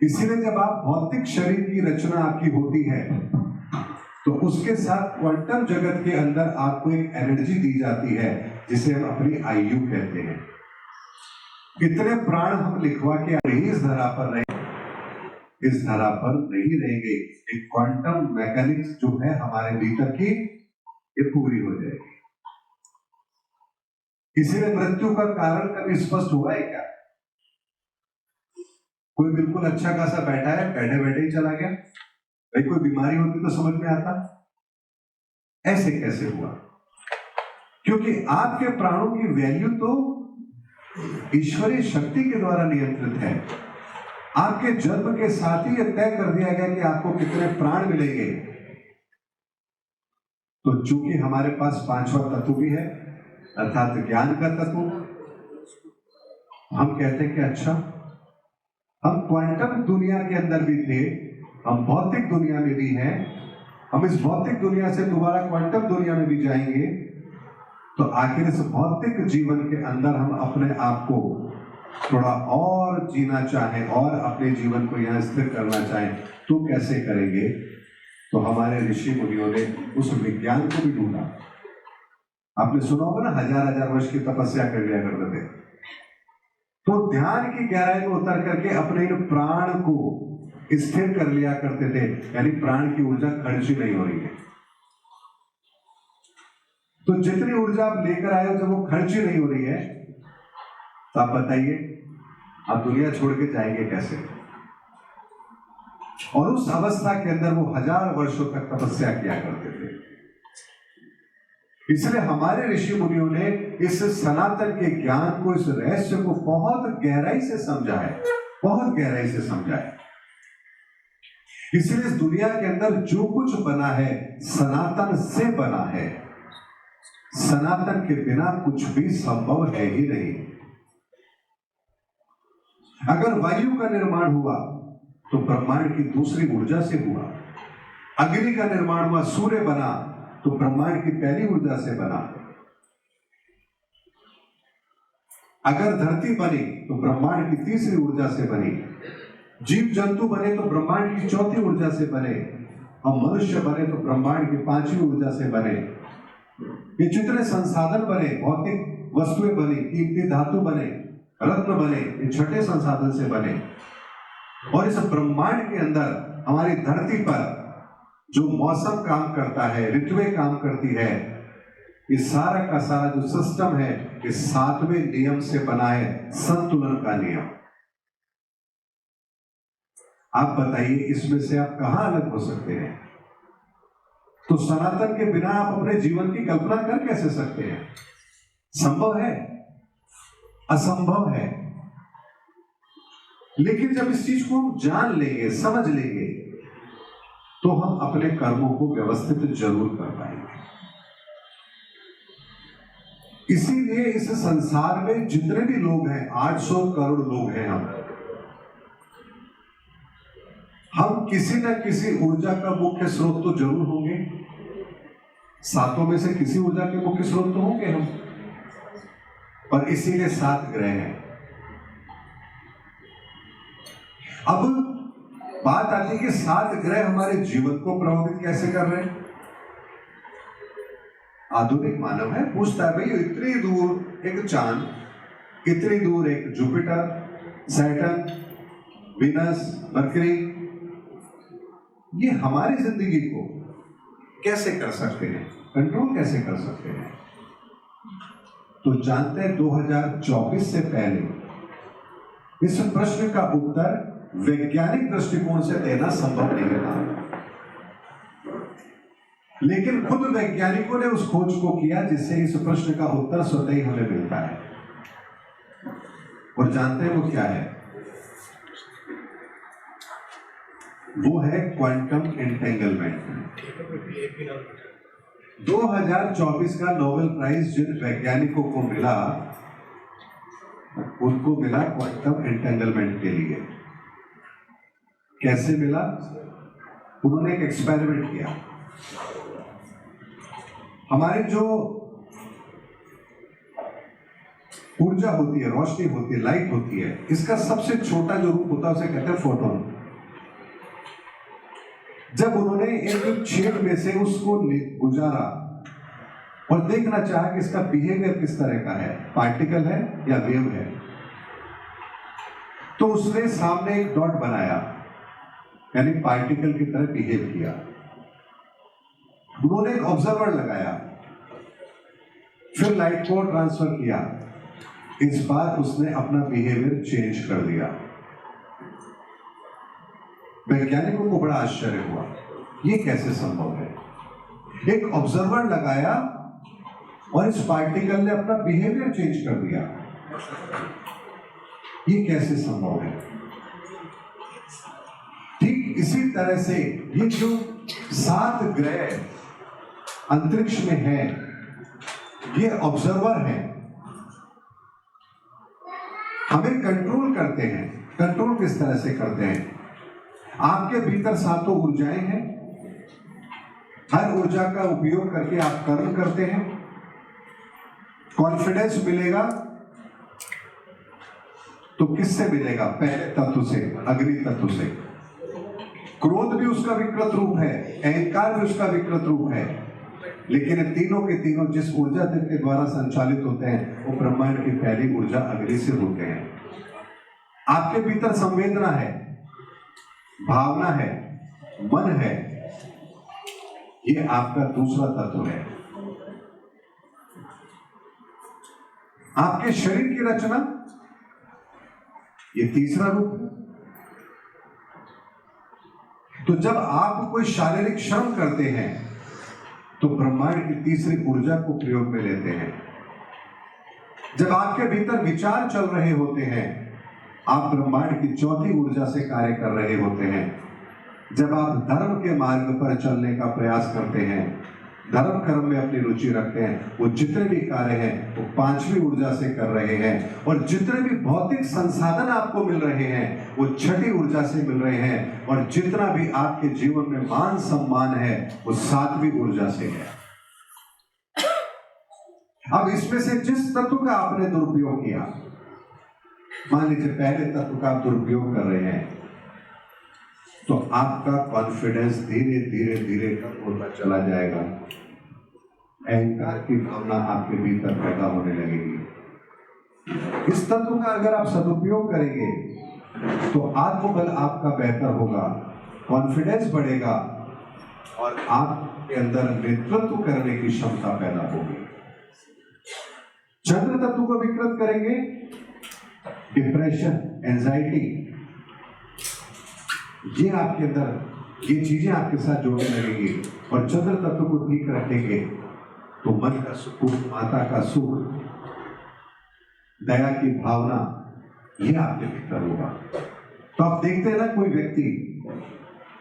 इसीलिए जब आप भौतिक शरीर की रचना आपकी होती है तो उसके साथ क्वांटम जगत के अंदर आपको एक एनर्जी दी जाती है जिसे हम अपनी आयु कहते हैं। कितने प्राण हम लिखवा के इस धरा पर रहे, इस धरा पर नहीं रहेंगे। एक क्वांटम मैकेनिक्स जो है हमारे भीतर की, ये पूरी हो जाएगी। इसीलिए मृत्यु का कारण कभी स्पष्ट हुआ है क्या? कोई बिल्कुल अच्छा खासा बैठा है, बैठे बैठे ही चला गया। भाई कोई बीमारी होती तो समझ में आता, ऐसे कैसे हुआ? क्योंकि आपके प्राणों की वैल्यू तो ईश्वरीय शक्ति के द्वारा नियंत्रित है। आपके जन्म के साथ ही यह तय कर दिया गया कि आपको कितने प्राण मिलेंगे। तो चूंकि हमारे पास पांचवा तत्व भी है, अर्थात ज्ञान का तत्व, हम कहते हैं कि अच्छा, हम क्वांटम दुनिया के अंदर भी थे, हम भौतिक दुनिया में भी हैं, हम इस भौतिक दुनिया से दोबारा क्वांटम दुनिया में भी जाएंगे। तो आखिर इस भौतिक जीवन के अंदर हम अपने आप को थोड़ा और जीना चाहें और अपने जीवन को यहाँ स्थिर करना चाहें तो कैसे करेंगे? तो हमारे ऋषि मुनियों ने उस विज्ञान को भी ढूंढा। आपने सुना होगा ना, 1000 वर्ष की तपस्या कर लिया करते थे। तो ध्यान की गहराई में उतर करके अपने इन प्राण को स्थिर कर लिया करते थे, यानी प्राण की ऊर्जा खर्च ही नहीं हो रही है। तो जितनी ऊर्जा आप लेकर आए हो, जब वो खर्च ही नहीं हो रही है, तो आप बताइए आप दुनिया छोड़ के जाएंगे कैसे? और उस अवस्था के अंदर वो 1000 वर्षों तक तपस्या किया करते थे। इसलिए हमारे ऋषि मुनियों ने इस सनातन के ज्ञान को, इस रहस्य को बहुत गहराई से समझा है, बहुत गहराई से समझा है। इसलिए इस दुनिया के अंदर जो कुछ बना है सनातन से बना है। सनातन के बिना कुछ भी संभव है ही नहीं। अगर वायु का निर्माण हुआ तो ब्रह्मांड की दूसरी ऊर्जा से हुआ। अग्नि का निर्माण हुआ, सूर्य बना तो ब्रह्मांड की पहली ऊर्जा से बना। अगर धरती बनी तो ब्रह्मांड की तीसरी ऊर्जा से बनी। जीव जंतु बने तो ब्रह्मांड की चौथी ऊर्जा से बने, और मनुष्य बने तो ब्रह्मांड की पांचवी ऊर्जा से बने। ये जितने संसाधन बने, भौतिक वस्तुएं बनी, कीमती धातु बने, रत्न बने, ये छठे संसाधन से बने। और इस ब्रह्मांड के अंदर हमारी धरती पर जो मौसम काम करता है, ऋतुएं काम करती है, ये सारा का सारा जो सिस्टम है, ये 7वें नियम से बना है, संतुलन का नियम। आप बताइए इसमें से आप कहां अलग हो सकते हैं? तो सनातन के बिना आप अपने जीवन की कल्पना कर कैसे सकते हैं? संभव है? असंभव है। लेकिन जब इस चीज को हम जान लेंगे, समझ लेंगे, तो हम अपने कर्मों को व्यवस्थित जरूर कर पाएंगे। इसीलिए इस संसार में जितने भी लोग हैं, 800 करोड़ लोग हैं, हम किसी न किसी ऊर्जा का मुख्य स्रोत तो जरूर होंगे। 7 में से किसी ऊर्जा के मुख्य स्रोत तो होंगे हम, और इसीलिए 7 ग्रह हैं। अब बात आती है कि 7 ग्रह हमारे जीवन को प्रभावित कैसे कर रहे हैं। आधुनिक मानव है, पूछता है भाई इतनी दूर एक चांद, इतनी दूर एक जुपिटर, सैटर्न, वीनस, मरकरी, ये हमारी जिंदगी को कैसे कर सकते हैं, कंट्रोल कैसे कर सकते हैं? तो जानते हैं 2024 से पहले इस प्रश्न का उत्तर वैज्ञानिक दृष्टिकोण से देना संभव नहीं था। लेकिन खुद वैज्ञानिकों ने उस खोज को किया जिससे इस प्रश्न का उत्तर स्वतः ही हमें मिलता है। और जानते हैं वो क्या है? वो है क्वांटम एंटेंगलमेंट। 2024 का नोबेल प्राइज जिन वैज्ञानिकों को मिला, उनको मिला क्वांटम एंटेंगलमेंट के लिए। कैसे मिला? उन्होंने एक एक्सपेरिमेंट किया। हमारी जो ऊर्जा होती है, रोशनी होती है, लाइट होती है, इसका सबसे छोटा जो रूप होता है उसे कहते हैं फोटोन। जब उन्होंने एक छेद में से उसको गुजारा और देखना चाहा कि इसका बिहेवियर किस तरह का है, पार्टिकल है या वेव है, तो उसने सामने एक डॉट बनाया, यानी पार्टिकल की तरह बिहेव किया। उन्होंने एक ऑब्जर्वर लगाया, फिर लाइट को ट्रांसफर किया। इस बार उसने अपना बिहेवियर चेंज कर दिया। वैज्ञानिकों को बड़ा आश्चर्य हुआ, ये कैसे संभव है? एक ऑब्जर्वर लगाया और इस पार्टिकल ने अपना बिहेवियर चेंज कर दिया। ये कैसे संभव है? ठीक इसी तरह से ये जो 7 ग्रह अंतरिक्ष में है, ये ऑब्जर्वर है, हमें कंट्रोल करते हैं। कंट्रोल किस तरह से करते हैं? आपके भीतर 7 ऊर्जाएं हैं, हर ऊर्जा का उपयोग करके आप कर्म करते हैं। कॉन्फिडेंस मिलेगा तो किससे मिलेगा? पहले तत्व से, अग्नि तत्व से। क्रोध भी उसका विकृत रूप है, अहंकार भी उसका विकृत रूप है, लेकिन तीनों के तीनों जिस ऊर्जा के द्वारा संचालित होते हैं वो ब्रह्मांड की पहली ऊर्जा अग्नि से होते हैं। आपके भीतर संवेदना है, भावना है, मन है, ये आपका दूसरा तत्व है। आपके शरीर की रचना, ये तीसरा रूप है। तो जब आप कोई शारीरिक श्रम करते हैं तो ब्रह्मांड की तीसरी ऊर्जा को प्रयोग में लेते हैं। जब आपके भीतर विचार चल रहे होते हैं, आप ब्रह्मांड की चौथी ऊर्जा से कार्य कर रहे होते हैं। जब आप धर्म के मार्ग पर चलने का प्रयास करते हैं, धर्म कर्म में अपनी रुचि रखते हैं, वो जितने भी कार्य हैं वो पांचवी ऊर्जा से कर रहे हैं, और जितने भी भौतिक संसाधन आपको मिल रहे हैं वो छठी ऊर्जा से मिल रहे हैं, और जितना भी आपके जीवन में मान सम्मान है वो सातवीं ऊर्जा से है। अब इसमें से जिस तत्व का आपने दुरुपयोग किया, मान लीजिए पहले तत्व का आप दुरुपयोग कर रहे हैं, तो आपका कॉन्फिडेंस धीरे धीरे धीरे कम होता चला जाएगा, अहंकार की भावना आपके भीतर पैदा होने लगेगी। इस तत्व का अगर आप सदुपयोग करेंगे तो आत्मबल आपका बेहतर होगा, कॉन्फिडेंस बढ़ेगा और आपके अंदर नेतृत्व करने की क्षमता पैदा होगी। चंद्र तत्व को विकृत करेंगे, डिप्रेशन, एंजाइटी, ये आपके अंदर ये चीजें आपके साथ जोड़ने लगेंगी। और चंद्र तत्व को ठीक रखेंगे तो मन का सुकून, माता का सुख, दया की भावना, ये आपके भीतर होगा। तो आप देखते हैं ना, कोई व्यक्ति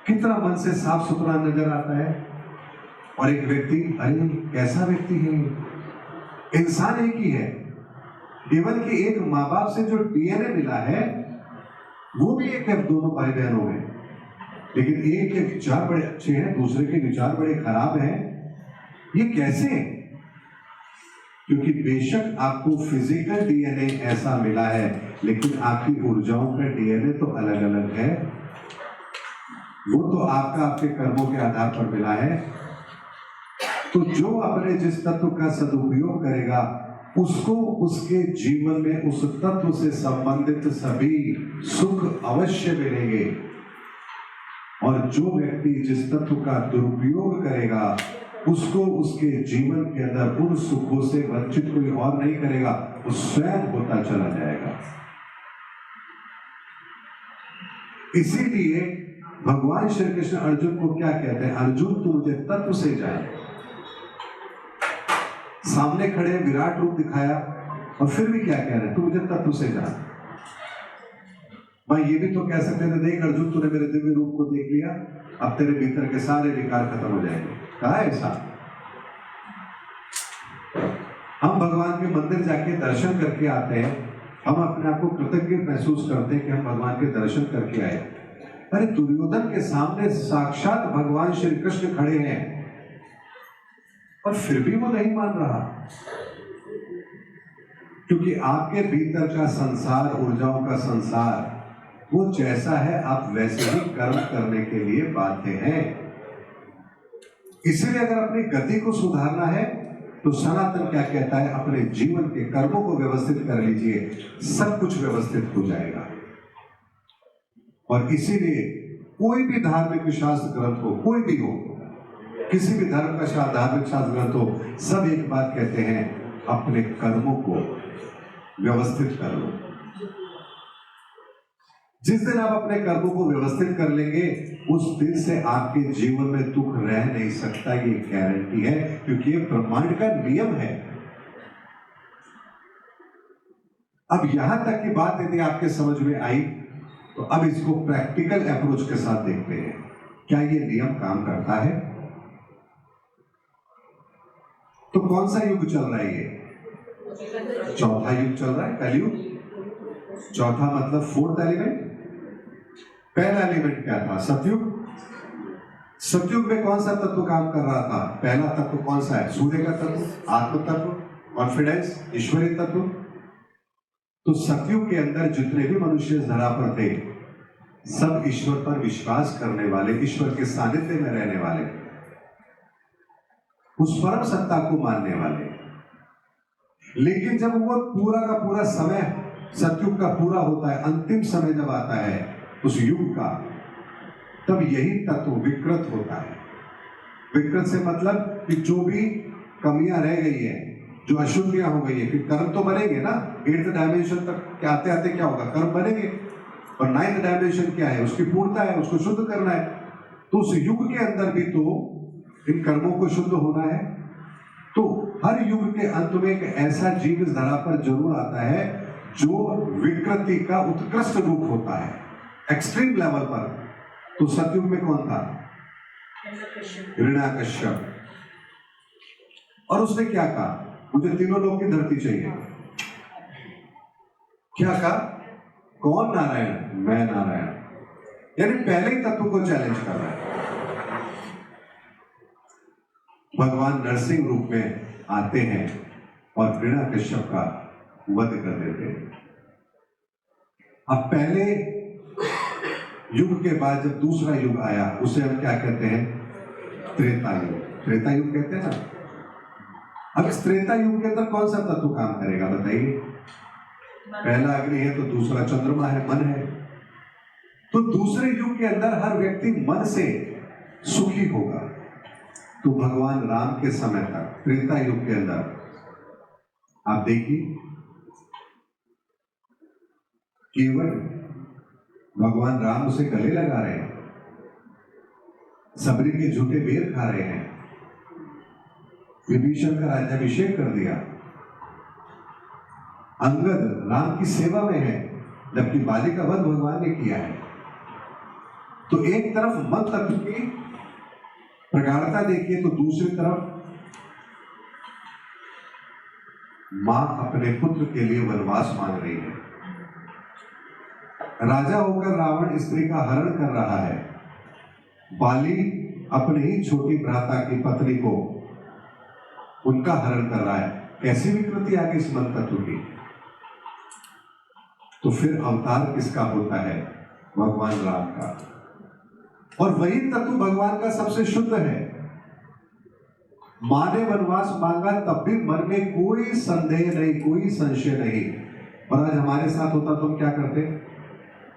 कितना मन से साफ सुथरा नजर आता है, और एक व्यक्ति, अरे कैसा व्यक्ति है, इंसान एक ही है। केवल कि एक माँ बाप से जो डीएनए मिला है वो भी एक है, दोनों भाई बहनों में, लेकिन एक के विचार बड़े अच्छे हैं, दूसरे के विचार बड़े खराब हैं। ये कैसे? क्योंकि बेशक आपको फिजिकल डीएनए ऐसा मिला है, लेकिन आपकी ऊर्जाओं का डीएनए तो अलग अलग है। वो तो आपका आपके कर्मों के आधार पर मिला है। तो जो अपने जिस तत्व का सदुपयोग करेगा उसको उसके जीवन में उस तत्व से संबंधित सभी सुख अवश्य मिलेंगे, और जो व्यक्ति जिस तत्व का दुरुपयोग करेगा उसको उसके जीवन के अंदर उन सुखों से वंचित कोई और नहीं करेगा, वो स्वयं होता चला जाएगा। इसीलिए भगवान श्री कृष्ण अर्जुन को क्या कहते हैं? अर्जुन तू मुझे तत्व से जान। सामने खड़े विराट रूप दिखाया और फिर भी क्या कह रहे हैं? तू मुझे तत्व से जान। भाई ये भी तो कह सकते थे, देख अर्जुन तूने मेरे दिव्य रूप को देख लिया, अब तेरे भीतर के सारे विकार खत्म हो जाएंगे। कहा है ऐसा? हम भगवान के मंदिर जाके दर्शन करके आते हैं, हम अपने आप को कृतज्ञ महसूस करते हैं कि हम भगवान के दर्शन करके आए। अरे दुर्योधन के सामने साक्षात भगवान श्री कृष्ण खड़े हैं और फिर भी वो नहीं मान रहा, क्योंकि आपके भीतर का संसार, ऊर्जाओं का संसार वो जैसा है आप वैसे ही कर्म करने के लिए बाध्य हैं। इसलिए अगर अपनी गति को सुधारना है तो सनातन क्या कहता है? अपने जीवन के कर्मों को व्यवस्थित कर लीजिए, सब कुछ व्यवस्थित हो जाएगा। और इसीलिए कोई भी धार्मिक शास्त्र ग्रंथ हो, कोई भी हो, किसी भी धर्म का धार्मिक शास्त्र ग्रंथ हो, सब एक बात कहते हैं, अपने कर्मों को व्यवस्थित कर लो। जिस दिन आप अपने कर्मों को व्यवस्थित कर लेंगे, उस दिन से आपके जीवन में दुख रह नहीं सकता, ये गारंटी है, क्योंकि ये ब्रह्मांड का नियम है। अब यहां तक की बात यदि आपके समझ में आई, तो अब इसको प्रैक्टिकल अप्रोच के साथ देखते हैं, क्या ये नियम काम करता है? तो कौन सा युग चल रहा है? ये चौथा युग चल रहा है, कलयुग। चौथा मतलब फोर्थ एलिमेंट। पहला एलिमेंट क्या था? सतयुग। सतयुग में कौन सा तत्व काम कर रहा था? पहला तत्व कौन सा है? सूर्य का तत्व, आत्म तत्व, कॉन्फिडेंस, ईश्वरीय तत्व। तो सतयुग के अंदर जितने भी मनुष्य इस धरा पर थे, सब ईश्वर पर विश्वास करने वाले, ईश्वर के सानिध्य में रहने वाले, उस परम सत्ता को मानने वाले। लेकिन जब वो पूरा का पूरा समय सतयुग का पूरा होता है, अंतिम समय जब आता है उस युग का, तब यही तत्व विकृत होता है। विकृत से मतलब कि जो भी कमियां रह गई है, जो अशुद्धियां हो गई है, फिर कर्म तो बनेंगे ना। 8th डायमेंशन तक आते आते क्या होगा? कर्म बनेंगे। और 9th डायमेंशन क्या है? उसकी पूर्णता है, उसको शुद्ध करना है। तो उस युग के अंदर भी तो इन कर्मों को शुद्ध होना है। तो हर युग के अंत में एक ऐसा जीव इस धरा पर जरूर आता है जो विकृति का उत्कृष्ट रूप होता है, एक्सट्रीम लेवल पर। तो सतयुग में कौन था? हिरण्याकश्यप। और उसने क्या कहा? मुझे तीनों लोग की धरती चाहिए। क्या कहा? कौन नारायण? मैं नारायण। यानी पहले ही तत्व को चैलेंज कर रहा है। भगवान नरसिंह रूप में आते हैं और हिरण्याकश्यप का वध कर देते हैं। अब पहले युग के बाद जब दूसरा युग आया, उसे हम क्या कहते हैं? त्रेता युग। त्रेता युग कहते हैं ना। अब इस त्रेता युग के अंदर कौन सा तत्व काम करेगा बताइए? पहला अग्नि है, तो दूसरा चंद्रमा है, मन है। तो दूसरे युग के अंदर हर व्यक्ति मन से सुखी होगा। तो भगवान राम के समय तक त्रेता युग के अंदर आप देखिए, केवल भगवान राम उसे गले लगा रहे हैं, सबरी के झूठे बेर खा रहे हैं, विभीषण का राज्याभिषेक कर दिया, अंगद राम की सेवा में है, जबकि बाली का वध भगवान ने किया है। तो एक तरफ मन तत्व की प्रगाढ़ता देखिए, तो दूसरी तरफ मां अपने पुत्र के लिए वनवास मांग रही है। राजा होकर रावण स्त्री का हरण कर रहा है, बाली अपने ही छोटी भ्राता की पत्नी को उनका हरण कर रहा है। कैसी विकृति आ गई इस मन तत्व की। तो फिर अवतार किसका होता है? भगवान राम का। और वही तत्व भगवान का सबसे शुद्ध है। मां ने वनवास मांगा, तब भी मन में कोई संदेह नहीं, कोई संशय नहीं। और आज हमारे साथ होता तो हम क्या करते?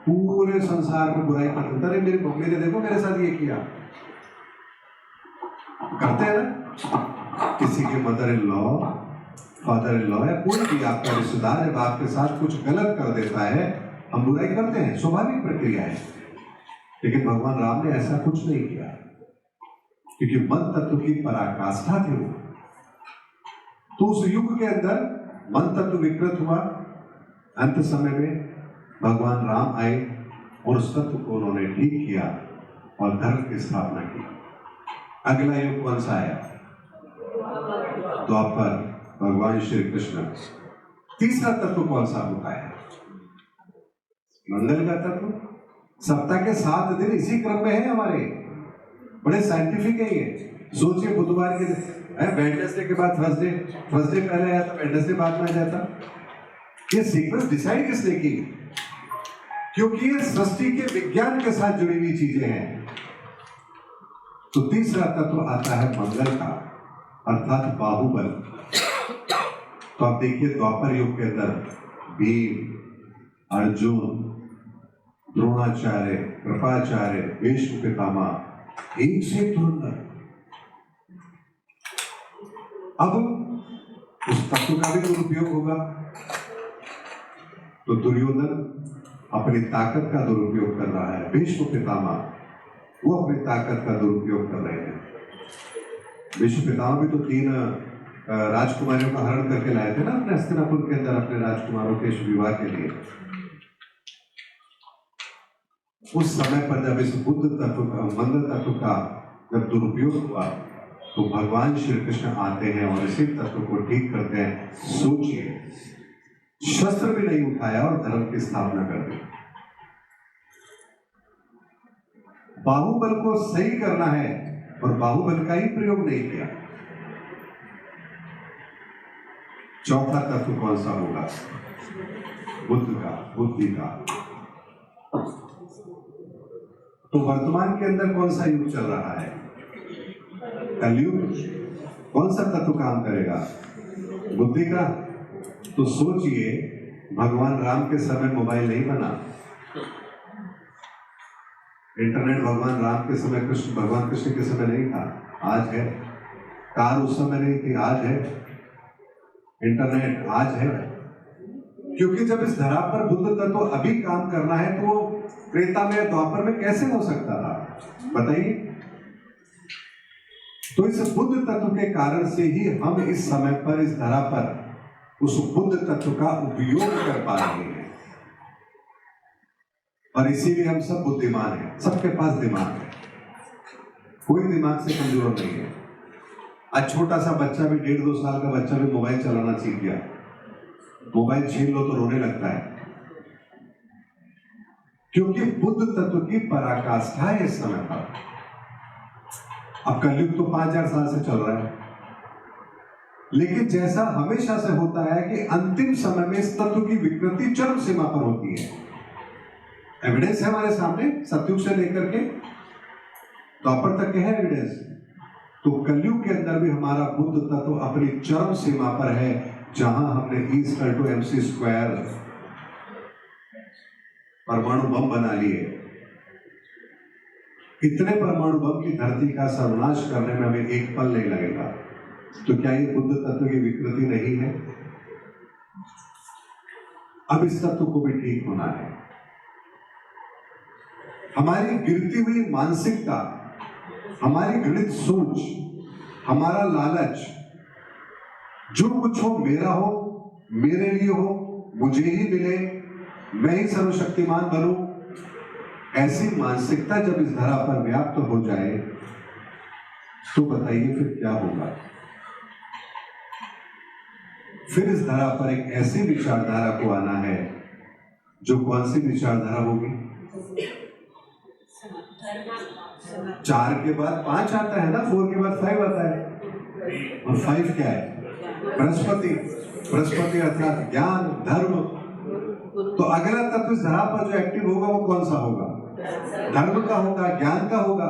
पूरे संसार में बुराई करते। अरे मेरी मम्मी ने देखो मेरे साथ ये किया। करते हैं ना। किसी के mother in law, father in law या कोई भी आपका रिश्तेदार जब आपके साथ कुछ गलत कर देता है, हम बुराई करते हैं, स्वाभाविक प्रक्रिया है। लेकिन भगवान राम ने ऐसा कुछ नहीं किया, क्योंकि मन तत्व की पराकाष्ठा थी वो। तो उस युग के अंदर मन तत्व विकृत हुआ। अंत समय में भगवान राम आए और उस तत्व को उन्होंने ठीक किया और धर्म की स्थापना की। अगला युग कौन सा आया? द्वापर, भगवान श्री कृष्ण। तीसरा तत्व कौन सा होता है? मंगल का तत्व। सप्ताह के 7 दिन इसी क्रम में है हमारे, बड़े साइंटिफिक है ये। सोचिए, बुधवार के वेडनेसडे के बाद थर्सडे, थर्सडे पहले आया था, वेडनेसडे बाद में आ जाता। ये सीक्वेंस डिसाइड किसने की? क्योंकि ये सृष्टि के विज्ञान के साथ जुड़ी हुई चीजें हैं। तो तीसरा तत्व आता है मंगल का, अर्थात बाहुबल। तो आप देखिए, द्वापर युग के अंदर भीम, अर्जुन, द्रोणाचार्य, कृपाचार्य, भीष्म पितामह, एक से धुरंधर। अब उस तत्व का भी दुरुपयोग होगा। तो दुर्योधन अपनी ताकत का दुरुपयोग कर रहा है। भीष्म पितामह वो अपनी ताकत का दुरुपयोग कर रहे हैं। भीष्म पितामह भी तो 3 राजकुमारियों का हरण करके लाए थे ना अपने हस्तिनापुर के अंदर अपने राजकुमारों के विवाह के लिए। उस समय पर जब इस बुद्ध तत्व का, मंद तत्व का जब दुरुपयोग हुआ तो भगवान श्री कृष्ण आते हैं और इसी तत्व को ठीक करते हैं। सोचिए, शस्त्र भी नहीं उठाया और धर्म की स्थापना कर दी। बाहुबल को सही करना है और बाहुबल का ही प्रयोग नहीं किया। चौथा तत्व कौन सा होगा? बुद्ध का, बुद्धि का। तो वर्तमान के अंदर कौन सा युग चल रहा है? कलयुग। कौन सा तत्व काम करेगा? बुद्धि का। तो सोचिए, भगवान राम के समय मोबाइल नहीं बना, इंटरनेट भगवान राम के समय, भगवान कृष्ण के समय नहीं था, आज है। कार उस समय नहीं थी, आज है। इंटरनेट आज है। क्योंकि जब इस धरा पर बुद्ध तत्व अभी काम करना है तो वो त्रेता में, द्वापर में कैसे हो सकता था? बताइए। तो इस बुद्ध तत्व के कारण से ही हम इस समय पर इस धरा पर उस बुद्ध तत्व का उपयोग कर पा रहे हैं। और इसीलिए हम सब बुद्धिमान हैं, सबके पास दिमाग है, कोई दिमाग से कमजोर नहीं है। आज छोटा सा बच्चा भी, 1.5-2 साल का बच्चा भी मोबाइल चलाना सीख गया। मोबाइल छीन लो तो रोने लगता है, क्योंकि बुद्ध तत्व की पराकाष्ठा है इस समय पर। अब कलयुग तो 5000 साल से चल रहा है, लेकिन जैसा हमेशा से होता है कि अंतिम समय में इस तत्व की विकृति चरम सीमा पर होती है। एविडेंस है हमारे सामने, सतयुग से लेकर के द्वापर तक के है एविडेंस। तो कलयुग के अंदर भी हमारा बुद्ध तत्व अपनी चरम सीमा पर है, जहां हमने E=mc² परमाणु बम बना लिए। इतने परमाणु बम की धरती का सर्वनाश करने में हमें एक पल नहीं लगेगा। तो क्या ये बुद्ध तत्व की विकृति नहीं है? अब इस तत्व को भी ठीक होना है। हमारी गिरती हुई मानसिकता, हमारी घृणित सोच, हमारा लालच, जो कुछ हो मेरा हो, मेरे लिए हो, मुझे ही मिले, मैं ही सर्वशक्तिमान बनूं, ऐसी मानसिकता जब इस धरा पर व्याप्त हो जाए तो बताइए फिर क्या होगा? फिर इस धरा पर एक ऐसी विचारधारा को आना है, जो कौन सी विचारधारा होगी? 4 के बाद 5 आता है ना, 4 के बाद 5 आता है। और 5 क्या है? बृहस्पति। बृहस्पति अर्थात ज्ञान, धर्म। तो अगला तत्व इस धरा पर जो एक्टिव होगा वो कौन सा होगा? धर्म का होगा, ज्ञान का होगा।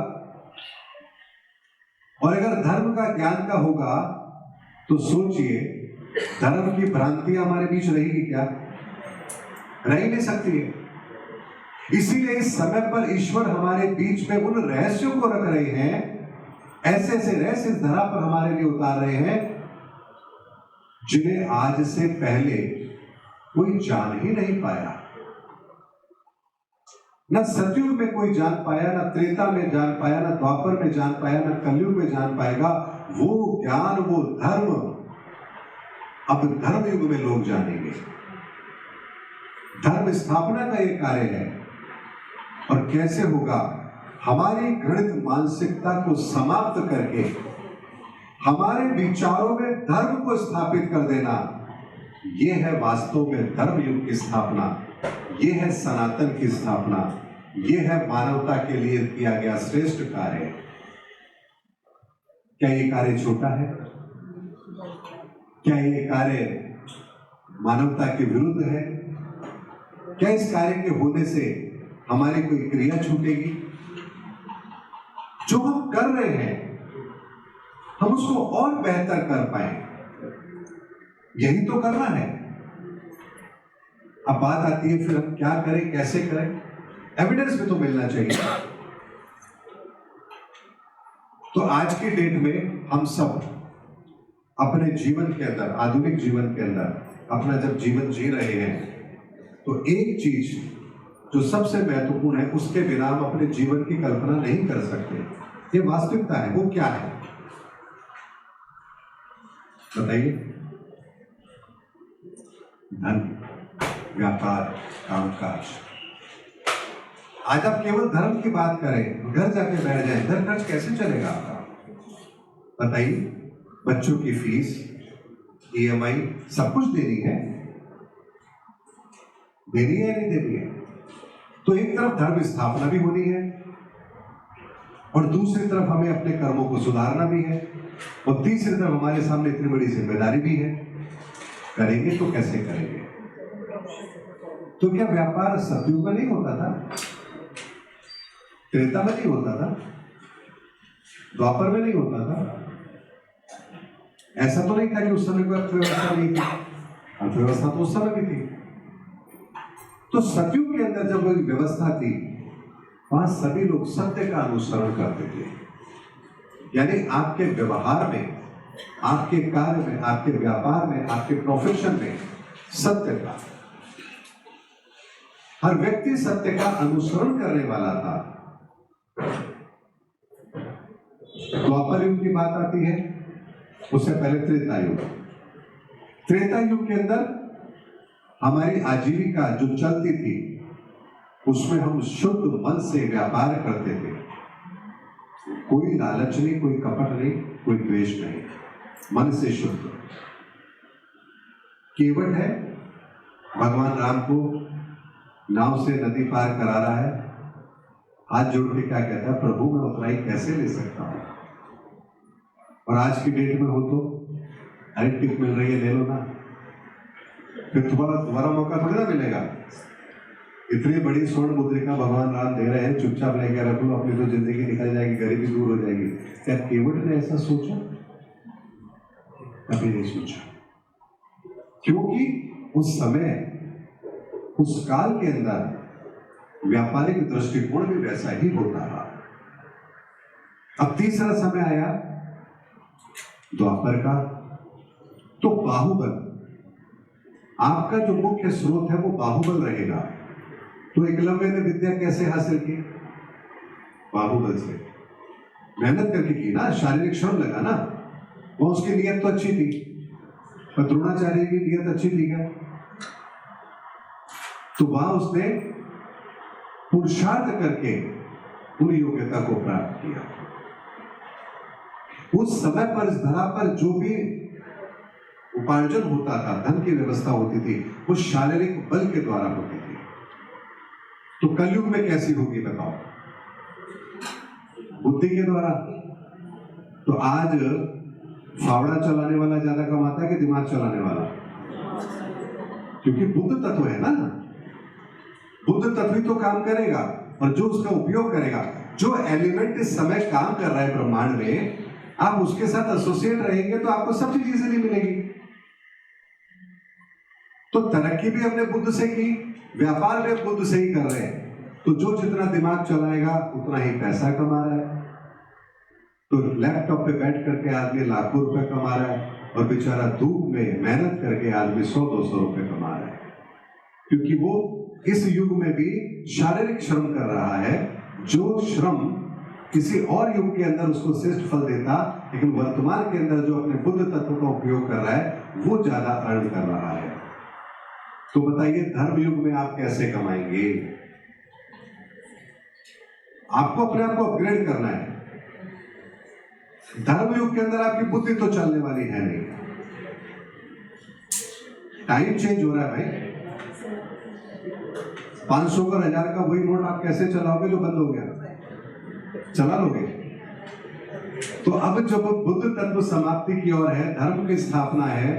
और अगर धर्म का, ज्ञान का होगा तो सोचिए, धर्म की भ्रांतियां हमारे बीच रहेगी क्या? रह ही नहीं सकती है। इसीलिए इस समय पर ईश्वर हमारे बीच में उन रहस्यों को रख रहे हैं, ऐसे ऐसे रहस्य इस धरा पर हमारे लिए उतार रहे हैं, जिन्हें आज से पहले कोई जान ही नहीं पाया। न सतयुग में कोई जान पाया, न त्रेता में जान पाया, न द्वापर में जान पाया, न कलयुग में जान पाएगा। वो ज्ञान, वो धर्म अब धर्म युग में लोग जानेंगे। धर्म स्थापना का ये कार्य है। और कैसे होगा? हमारी घृणित मानसिकता को समाप्त करके हमारे विचारों में धर्म को स्थापित कर देना। ये है वास्तव में धर्म युग की स्थापना, ये है सनातन की स्थापना, ये है मानवता के लिए किया गया श्रेष्ठ कार्य। क्या ये कार्य छोटा है? क्या ये कार्य मानवता के विरुद्ध है? क्या इस कार्य के होने से हमारी कोई क्रिया छूटेगी? जो हम कर रहे हैं हम उसको और बेहतर कर पाए, यही तो करना है। अब बात आती है फिर हम क्या करें, कैसे करें? एविडेंस भी तो मिलना चाहिए। तो आज के डेट में हम सब अपने जीवन के अंदर, आधुनिक जीवन के अंदर अपना जब जीवन जी रहे हैं, तो एक चीज जो सबसे महत्वपूर्ण है, उसके बिना हम अपने जीवन की कल्पना नहीं कर सकते। ये वास्तविकता है। वो क्या है बताइए? धन, व्यापार, कामकाज। आज आप केवल धर्म की बात करें, घर जाके बैठ जाए, घर खर्च कैसे चलेगा आपका बताइए? बच्चों की फीस, EMI, सब कुछ देनी है या नहीं देनी है? तो एक तरफ धर्म स्थापना भी होनी है और दूसरी तरफ हमें अपने कर्मों को सुधारना भी है और तीसरी तरफ हमारे सामने इतनी बड़ी जिम्मेदारी भी है। करेंगे तो कैसे करेंगे? तो क्या व्यापार सतयुग में नहीं होता था? त्रेता में नहीं होता था? द्वापर में नहीं होता था? ऐसा तो नहीं था कि उस समय कोई अर्थव्यवस्था नहीं थी। अर्थव्यवस्था तो उस समय भी थी। तो सतयुग के अंदर जब कोई व्यवस्था थी, वहां सभी लोग सत्य का अनुसरण करते थे। यानी आपके व्यवहार में, आपके कार्य में, आपके व्यापार में, आपके प्रोफेशन में सत्य था। हर व्यक्ति सत्य का अनुसरण करने वाला था। द्वापर युग की बात आती है, उससे पहले त्रेता युग। त्रेता युग के अंदर हमारी आजीविका जो चलती थी, उसमें हम शुद्ध मन से व्यापार करते थे। कोई लालच नहीं, कोई कपट नहीं, कोई द्वेष नहीं, मन से शुद्ध। केवट है, भगवान राम को नाव से नदी पार करा रहा है, हाथ जोड़ के क्या कहता है? प्रभु मैं उतराई कैसे ले सकता हूं? और आज की डेट में हो तो अरे टिप मिल रही है, ले लो ना, फिर दोबारा मौका थोड़ी ना मिलेगा। इतनी बड़ी स्वर्ण मुद्रिका भगवान राम दे रहे हैं, चुपचाप लेके रख लो, अपनी तो जिंदगी निकल जाएगी, गरीबी दूर हो जाएगी। क्या केवट ने ऐसा सोचा? कभी नहीं सोचा, क्योंकि उस समय, उस काल के अंदर व्यापारिक दृष्टिकोण भी वैसा ही होता रहा। अब तीसरा समय आया द्वापर का, तो बाहुबल, आपका जो मुख्य स्रोत है वो बाहुबल रहेगा। तो एकलव्य ने विद्या कैसे हासिल की? बाहुबल से मेहनत करके की ना, शारीरिक श्रम लगा ना, वो उसकी नियत तो अच्छी थी, पर द्रोणाचार्य की नियत अच्छी थी क्या? तो वहां उसने पुरुषार्थ करके उन योग्यता को प्राप्त किया। उस समय पर इस धरा पर जो भी उपार्जन होता था, धन की व्यवस्था होती थी, वो शारीरिक बल के द्वारा होती थी। तो कलयुग में कैसी होगी बताओ? बुद्धि के द्वारा। तो आज फावड़ा चलाने वाला ज्यादा कमाता है कि दिमाग चलाने वाला? क्योंकि बुद्ध तत्व है ना, बुद्ध तत्व ही तो काम करेगा और जो उसका उपयोग करेगा। जो एलिमेंट इस समय काम कर रहा है ब्रह्मांड में, आप उसके साथ एसोसिएट रहेंगे तो आपको सब चीज इजीली मिलेगी। तो तरक्की भी हमने बुद्ध से की, व्यापार भी बुद्ध से ही कर रहे हैं। तो जो जितना दिमाग चलाएगा उतना ही पैसा कमा रहा है। तो लैपटॉप पे बैठ करके आदमी लाखों रुपए कमा रहा है और बेचारा धूप में मेहनत करके आदमी 100-200 रुपए कमा रहा है, क्योंकि वो इस युग में भी शारीरिक श्रम कर रहा है, जो श्रम किसी और युग के अंदर उसको श्रेष्ठ फल देता, लेकिन वर्तमान के अंदर जो अपने बुद्ध तत्व का उपयोग कर रहा है वो ज्यादा अर्न कर रहा है। तो बताइए धर्म युग में आप कैसे कमाएंगे? आपको अपने आप को अपग्रेड करना है। धर्म युग के अंदर आपकी बुद्धि तो चलने वाली है नहीं। टाइम चेंज हो रहा है भाई। 500 का 1000 का वही नोट आप कैसे चलाओगे जो बंद हो गया? चला लोगे? तो अब जब बुद्ध तत्व समाप्ति की ओर है, धर्म की स्थापना है,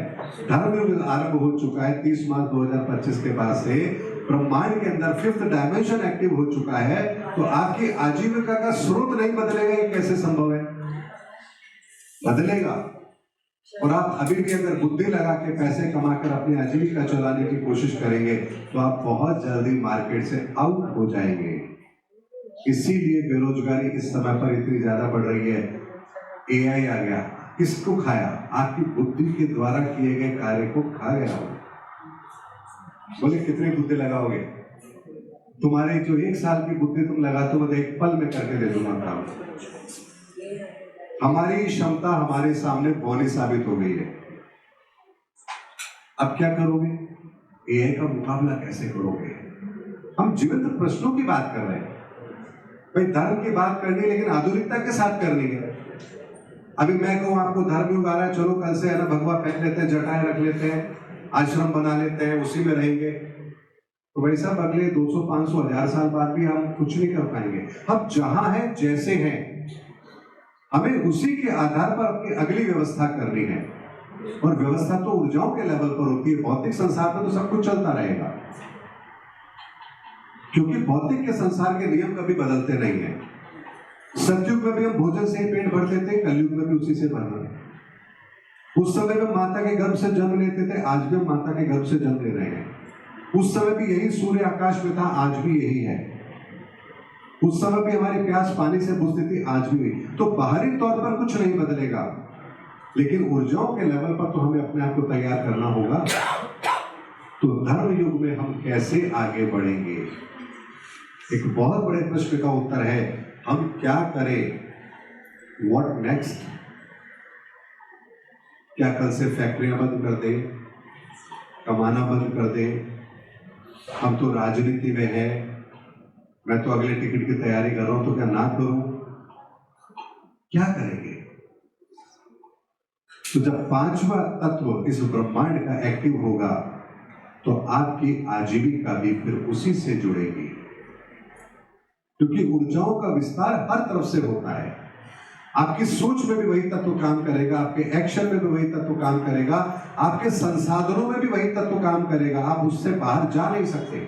धर्म युग आरंभ हो चुका है 30 मार्च 2025 के बाद से, ब्रह्मांड के अंदर 5th डायमेंशन एक्टिव हो चुका है। तो आपकी आजीविका का स्रोत नहीं बदलेगा, ये कैसे संभव है? बदलेगा। और आप अभी भी अगर बुद्धि लगा के पैसे कमाकर अपनी आजीविका चलाने की कोशिश करेंगे तो आप बहुत जल्दी मार्केट से आउट हो जाएंगे। इसीलिए बेरोजगारी इस समय पर इतनी ज्यादा बढ़ रही है। AI आ गया, किसको खाया? आपकी बुद्धि के द्वारा किए गए कार्य को खा गया। बोले कितनी बुद्धि लगाओगे? तुम्हारे जो 1 साल की बुद्धि तुम लगाते हो, तो 1 पल में करके दे दूंगा काम। हमारी क्षमता हमारे सामने बौनी साबित हो गई है। अब क्या करोगे? एआई का मुकाबला कैसे करोगे? हम जीवंत प्रश्नों की बात कर रहे हैं भाई। धर्म की बात करनी है, लेकिन आधुनिकता के साथ करनी है। अभी मैं कहूं आपको धर्म युग आ रहा है, चलो कल से है ना भगवा पहन लेते हैं, जटाएं रख लेते हैं, आश्रम बना लेते हैं, उसी में रहेंगे, तो भाई साहब अगले 200, 500, 1000 साल बाद भी हम कुछ नहीं कर पाएंगे। हम जहां हैं जैसे हैं, हमें उसी के आधार पर अपनी अगली व्यवस्था करनी है। और व्यवस्था तो ऊर्जाओं के लेवल पर होती है। भौतिक संसार में तो सब कुछ चलता रहेगा, क्योंकि भौतिक के संसार के नियम कभी बदलते नहीं है। सतयुग में भी हम भोजन से ही पेट भरते थे, कलयुग में भी उसी से भरना है। उस समय में माता के गर्भ से जन्म लेते थे, आज भी हम माता के गर्भ से जन्म ले रहे हैं। उस समय भी यही सूर्य आकाश में था, आज भी यही है। उस समय भी हमारी प्यास पानी से बुझती थी, आज भी। तो बाहरी तौर पर कुछ नहीं बदलेगा, लेकिन ऊर्जाओं के लेवल पर तो हमें अपने आप को तैयार करना होगा। तो धर्म युग में हम कैसे आगे बढ़ेंगे? एक बहुत बड़े प्रश्न का उत्तर है, हम क्या करें? What next? क्या कल से फैक्ट्रियां बंद कर दें, कमाना बंद कर दें? हम तो राजनीति में हैं, मैं तो अगले टिकट की तैयारी कर रहा हूं, तो क्या ना करूं? क्या करेंगे? तो जब 5वां तत्व इस ब्रह्मांड का एक्टिव होगा, तो आपकी आजीविका भी फिर उसी से जुड़ेगी, क्योंकि ऊर्जाओं का विस्तार हर तरफ से होता है। आपकी सोच में भी वही तत्व काम करेगा, आपके एक्शन में भी वही तत्व काम करेगा, आपके संसाधनों में भी वही तत्व काम करेगा। आप उससे बाहर जा नहीं सकते।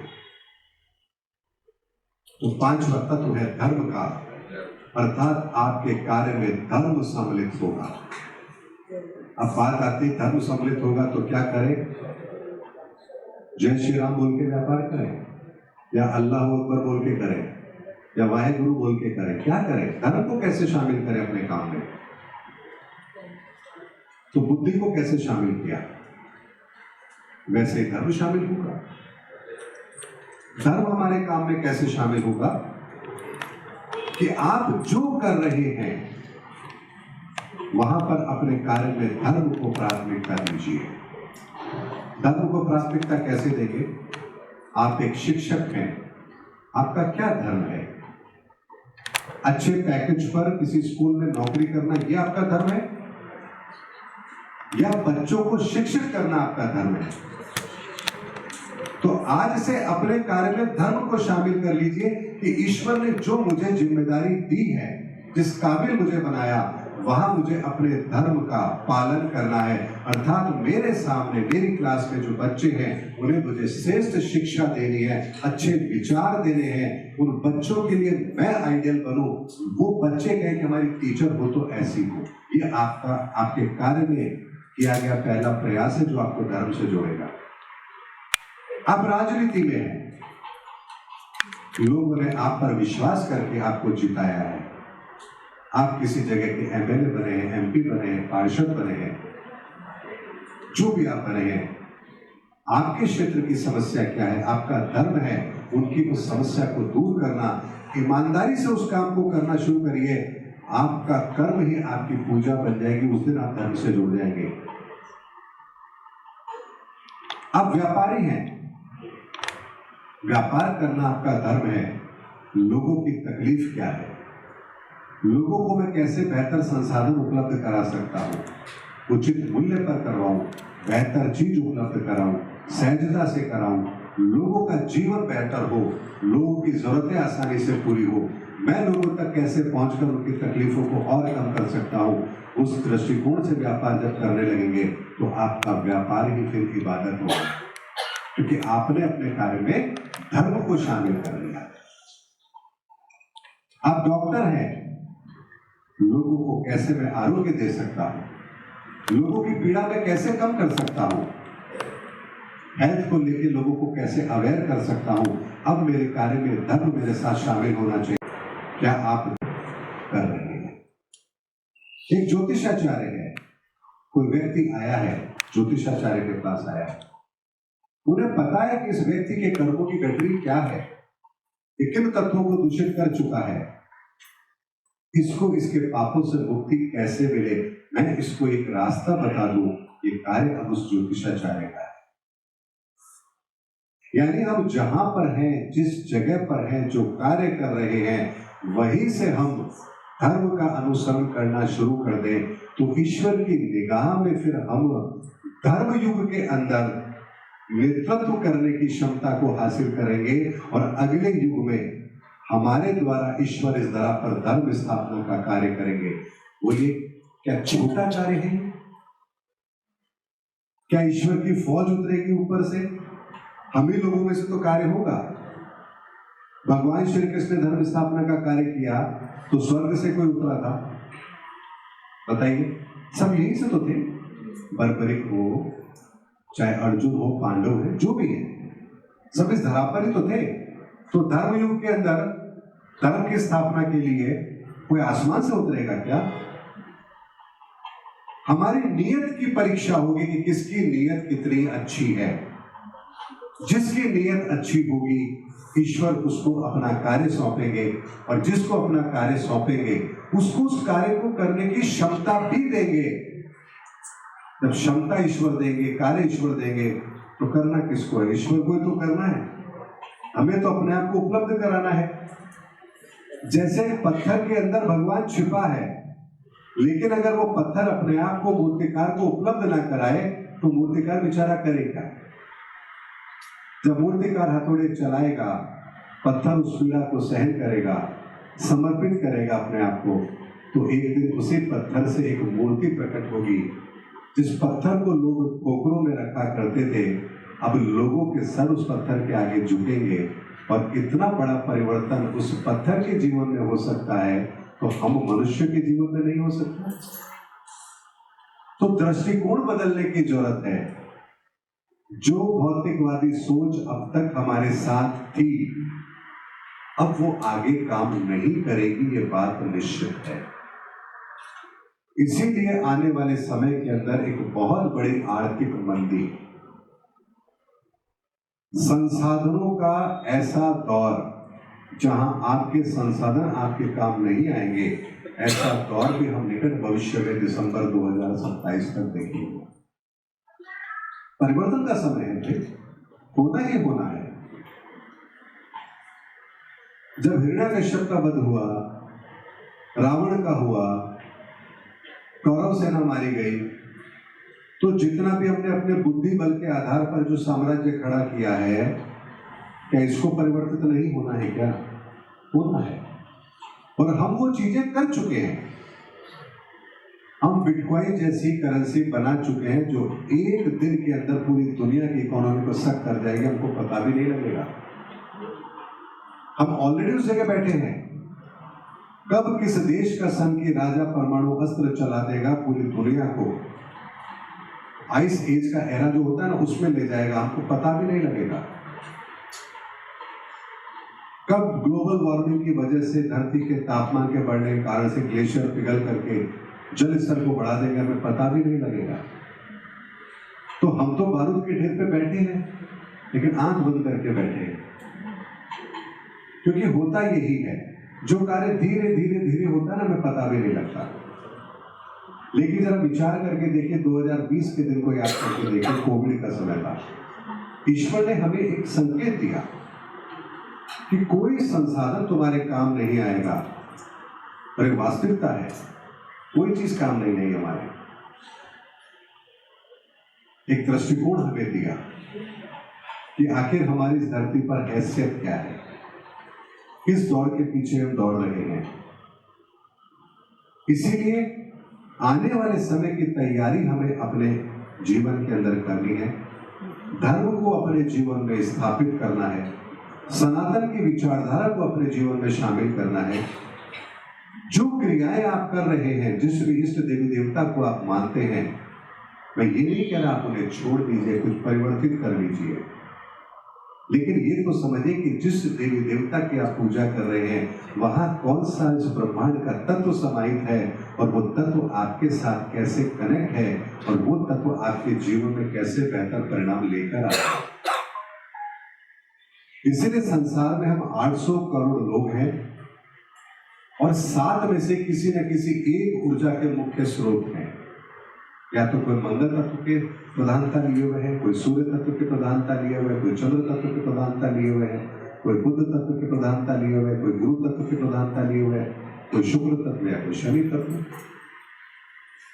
तो 5वां तत्व है धर्म का, अर्थात आपके कार्य में धर्म सम्मिलित होगा। अब बात आती है धर्म सम्मिलित होगा तो क्या करें? जय श्री राम बोल के व्यापार करें, या अल्लाह अकबर बोल के करें, या वाहेगुरु बोल के करें? क्या करें? धर्म को कैसे शामिल करें अपने काम में? तो बुद्धि को कैसे शामिल किया, वैसे ही धर्म शामिल होगा। धर्म हमारे काम में कैसे शामिल होगा? कि आप जो कर रहे हैं वहां पर अपने कार्य में धर्म को प्राथमिकता दीजिए। धर्म को प्राथमिकता कैसे देंगे? आप एक शिक्षक हैं, आपका क्या धर्म है? अच्छे पैकेज पर किसी स्कूल में नौकरी करना, यह आपका धर्म है? या बच्चों को शिक्षित करना आपका धर्म है? तो आज से अपने कार्य में धर्म को शामिल कर लीजिए कि ईश्वर ने जो मुझे जिम्मेदारी दी है, जिस काबिल मुझे बनाया, वहां मुझे अपने धर्म का पालन करना है। अर्थात मेरे सामने मेरी क्लास में जो बच्चे हैं, उन्हें मुझे श्रेष्ठ शिक्षा देनी है, अच्छे विचार देने हैं। उन बच्चों के लिए मैं आइडियल बनूं, वो बच्चे कहें कि हमारी टीचर हो तो ऐसी हो। ये आपका आपके कार्य में किया गया पहला प्रयास है, जो आपको धर्म से जोड़ेगा। आप राजनीति में हैं, लोगों ने आप पर विश्वास करके आपको जिताया है। आप किसी जगह के एमएलए बने हैं, एमपी बने हैं, पार्षद बने हैं, जो भी आप बने हैं, आपके क्षेत्र की समस्या क्या है? आपका धर्म है उनकी उस समस्या को दूर करना। ईमानदारी से उस काम को करना शुरू करिए। आपका कर्म ही आपकी पूजा बन जाएगी। उस दिन आप धर्म से जुड़ जाएंगे। आप व्यापारी हैं, व्यापार करना आपका धर्म है। लोगों की तकलीफ क्या है, लोगों को मैं कैसे बेहतर संसाधन उपलब्ध करा सकता हूँ, उचित मूल्य पर करवाऊं, बेहतर चीज उपलब्ध कराऊं, सहजता से कराऊं, लोगों का जीवन बेहतर हो, लोगों की जरूरतें आसानी से पूरी हो, मैं लोगों तक कैसे पहुंचकर उनकी तकलीफों को और कम कर सकता हूँ। उस दृष्टिकोण से व्यापार जब करने लगेंगे तो आपका व्यापार ही फिर इबादत होगा, क्योंकि आपने अपने कार्य में धर्म को शामिल कर लिया। आप डॉक्टर हैं, लोगों को कैसे मैं आरोग्य दे सकता हूं, लोगों की पीड़ा में कैसे कम कर सकता हूं, हेल्थ को लेकर लोगों को कैसे अवेयर कर सकता हूं। अब मेरे कार्य में धर्म मेरे साथ शामिल होना चाहिए। क्या आप कर रहे हैं? एक ज्योतिषाचार्य है, कोई व्यक्ति आया है, ज्योतिषाचार्य के पास आया है, उन्हें पता है कि इस व्यक्ति के कर्मों की गठरी क्या है, ये किन तत्वों को दूषित कर चुका है, इसको इसके पापों से मुक्ति कैसे मिले, मैं इसको एक रास्ता बता दूं। ये कार्य अब उस ज्योतिषाचार्य का है। यानी हम जहां पर हैं, जिस जगह पर हैं, जो कार्य कर रहे हैं, वहीं से हम धर्म का अनुसरण करना शुरू कर दें तो ईश्वर की निगाह में फिर हम धर्म युग के अंदर नेतृत्व करने की क्षमता को हासिल करेंगे और अगले युग में हमारे द्वारा ईश्वर इस धरा पर धर्म स्थापना का कार्य करेंगे। वो ये क्या छोटा कार्य है? क्या ईश्वर की फौज उतरेगी ऊपर से? हम ही लोगों में से तो कार्य होगा। भगवान श्री कृष्ण ने धर्म स्थापना का कार्य किया तो स्वर्ग से कोई उतरा था? बताइए, सब यहीं से तो थे। बर्बरिक हो, चाहे अर्जुन हो, पांडव है, जो भी है, सब इस धरा पर ही तो थे। तो धर्म युग के अंदर धर्म की स्थापना के लिए कोई आसमान से उतरेगा क्या? हमारी नीयत की परीक्षा होगी कि किसकी नीयत कितनी अच्छी है। जिसकी नीयत अच्छी होगी, ईश्वर उसको अपना कार्य सौंपेंगे, और जिसको अपना कार्य सौंपेंगे उसको उस कार्य को करने की क्षमता भी देंगे। जब क्षमता ईश्वर देंगे, कार्य ईश्वर देंगे, तो करना किसको है? ईश्वर को ही तो करना है। हमें तो अपने आप को उपलब्ध कराना है। जैसे पत्थर के अंदर भगवान छिपा है, लेकिन अगर वो पत्थर अपने आप को मूर्तिकार को उपलब्ध ना कराए तो मूर्तिकार बेचारा करेगा। जब मूर्तिकार हथौड़े चलाएगा, पत्थर उस पीड़ा को सहन करेगा, समर्पित करेगा अपने आप को, तो एक दिन उसी पत्थर से एक मूर्ति प्रकट होगी। जिस पत्थर को लोग पोखरों में रखा करते थे, अब लोगों के सर उस पत्थर के आगे झुकेंगे, और इतना बड़ा परिवर्तन उस पत्थर के जीवन में हो सकता है, तो हम मनुष्य के जीवन में नहीं हो सकता। तो दृष्टिकोण बदलने की जरूरत है। जो भौतिकवादी सोच अब तक हमारे साथ थी, अब वो आगे काम नहीं करेगी, ये बात निश्चित है। इसीलिए आने वाले समय के अंदर एक बहुत बड़ी आर्थिक मंदी, संसाधनों का ऐसा दौर जहां आपके संसाधन आपके काम नहीं आएंगे, ऐसा दौर भी हम निकट भविष्य में दिसंबर 2027 तक देखेंगे। परिवर्तन का समय है भाई, होना ही होना है। जब हिरण्यकश्यप का वध हुआ, रावण का हुआ, कौरव सेना मारी गई, तो जितना भी हमने अपने बुद्धि बल के आधार पर जो साम्राज्य खड़ा किया है, क्या इसको परिवर्तित नहीं होना है? क्या होना है? और हम वो चीजें कर चुके हैं। हम बिटकॉइन जैसी करेंसी बना चुके हैं जो एक दिन के अंदर पूरी दुनिया की इकोनॉमी को सक कर जाएगी, हमको पता भी नहीं लगेगा। हम ऑलरेडी उस जगह बैठे हैं। कब किस देश का संघ की राजा परमाणु अस्त्र चला देगा, पूरी दुनिया को आइस एज का एरा जो होता है ना, उसमें ले जाएगा, हमको पता भी नहीं लगेगा। कब ग्लोबल वार्मिंग की वजह से धरती के तापमान के बढ़ने के कारण से ग्लेशियर पिघल करके जल स्तर को बढ़ा देंगे, हमें पता भी नहीं लगेगा। तो हम तो बारूद के ढेर पे बैठे हैं, लेकिन आंख बंद करके बैठे हैं, क्योंकि होता यही है। जो कार्य धीरे धीरे धीरे होता है ना, हमें पता भी नहीं लगता। लेकिन जरा विचार करके देखिए, 2020 के दिन को याद करके देखिए, कोविड का समय था। ईश्वर ने हमें एक संकेत दिया कि कोई संसाधन तुम्हारे काम नहीं आएगा, और एक वास्तविकता है, कोई चीज काम नहीं आई हमारे। एक दृष्टिकोण हमें दिया कि आखिर हमारी इस धरती पर हैसियत क्या है, किस दौड़ के पीछे हम दौड़ रहे हैं। इसीलिए आने वाले समय की तैयारी हमें अपने जीवन के अंदर करनी है। धर्म को अपने जीवन में स्थापित करना है, सनातन की विचारधारा को अपने जीवन में शामिल करना है। जो क्रियाएं आप कर रहे हैं, जिस इष्ट देवी देवता को आप मानते हैं, मैं ये नहीं कह रहा आप उन्हें छोड़ दीजिए, कुछ परिवर्तित कर लीजिए, लेकिन ये तो समझिए कि जिस देवी देवता की आप पूजा कर रहे हैं, वहां कौन सा इस ब्रह्मांड का तत्व समाहित है, और वो तत्व आपके साथ कैसे कनेक्ट है, और वो तत्व आपके जीवन में कैसे बेहतर परिणाम लेकर आता है। इसीलिए संसार में हम 800 करोड़ लोग हैं और 7 में से किसी न किसी एक ऊर्जा के मुख्य स्रोत हैं। या तो कोई मंगल तत्व के प्रधानता लिए हुए है, कोई सूर्य तत्व की प्रधानता लिए हुए है, कोई चंद्र तत्व की प्रधानता लिए हुए है, कोई बुध तत्व की प्रधानता लिए हुए है, कोई गुरु तत्व की प्रधानता लिए हुए है, कोई शुक्र तत्व या कोई शनि तत्व।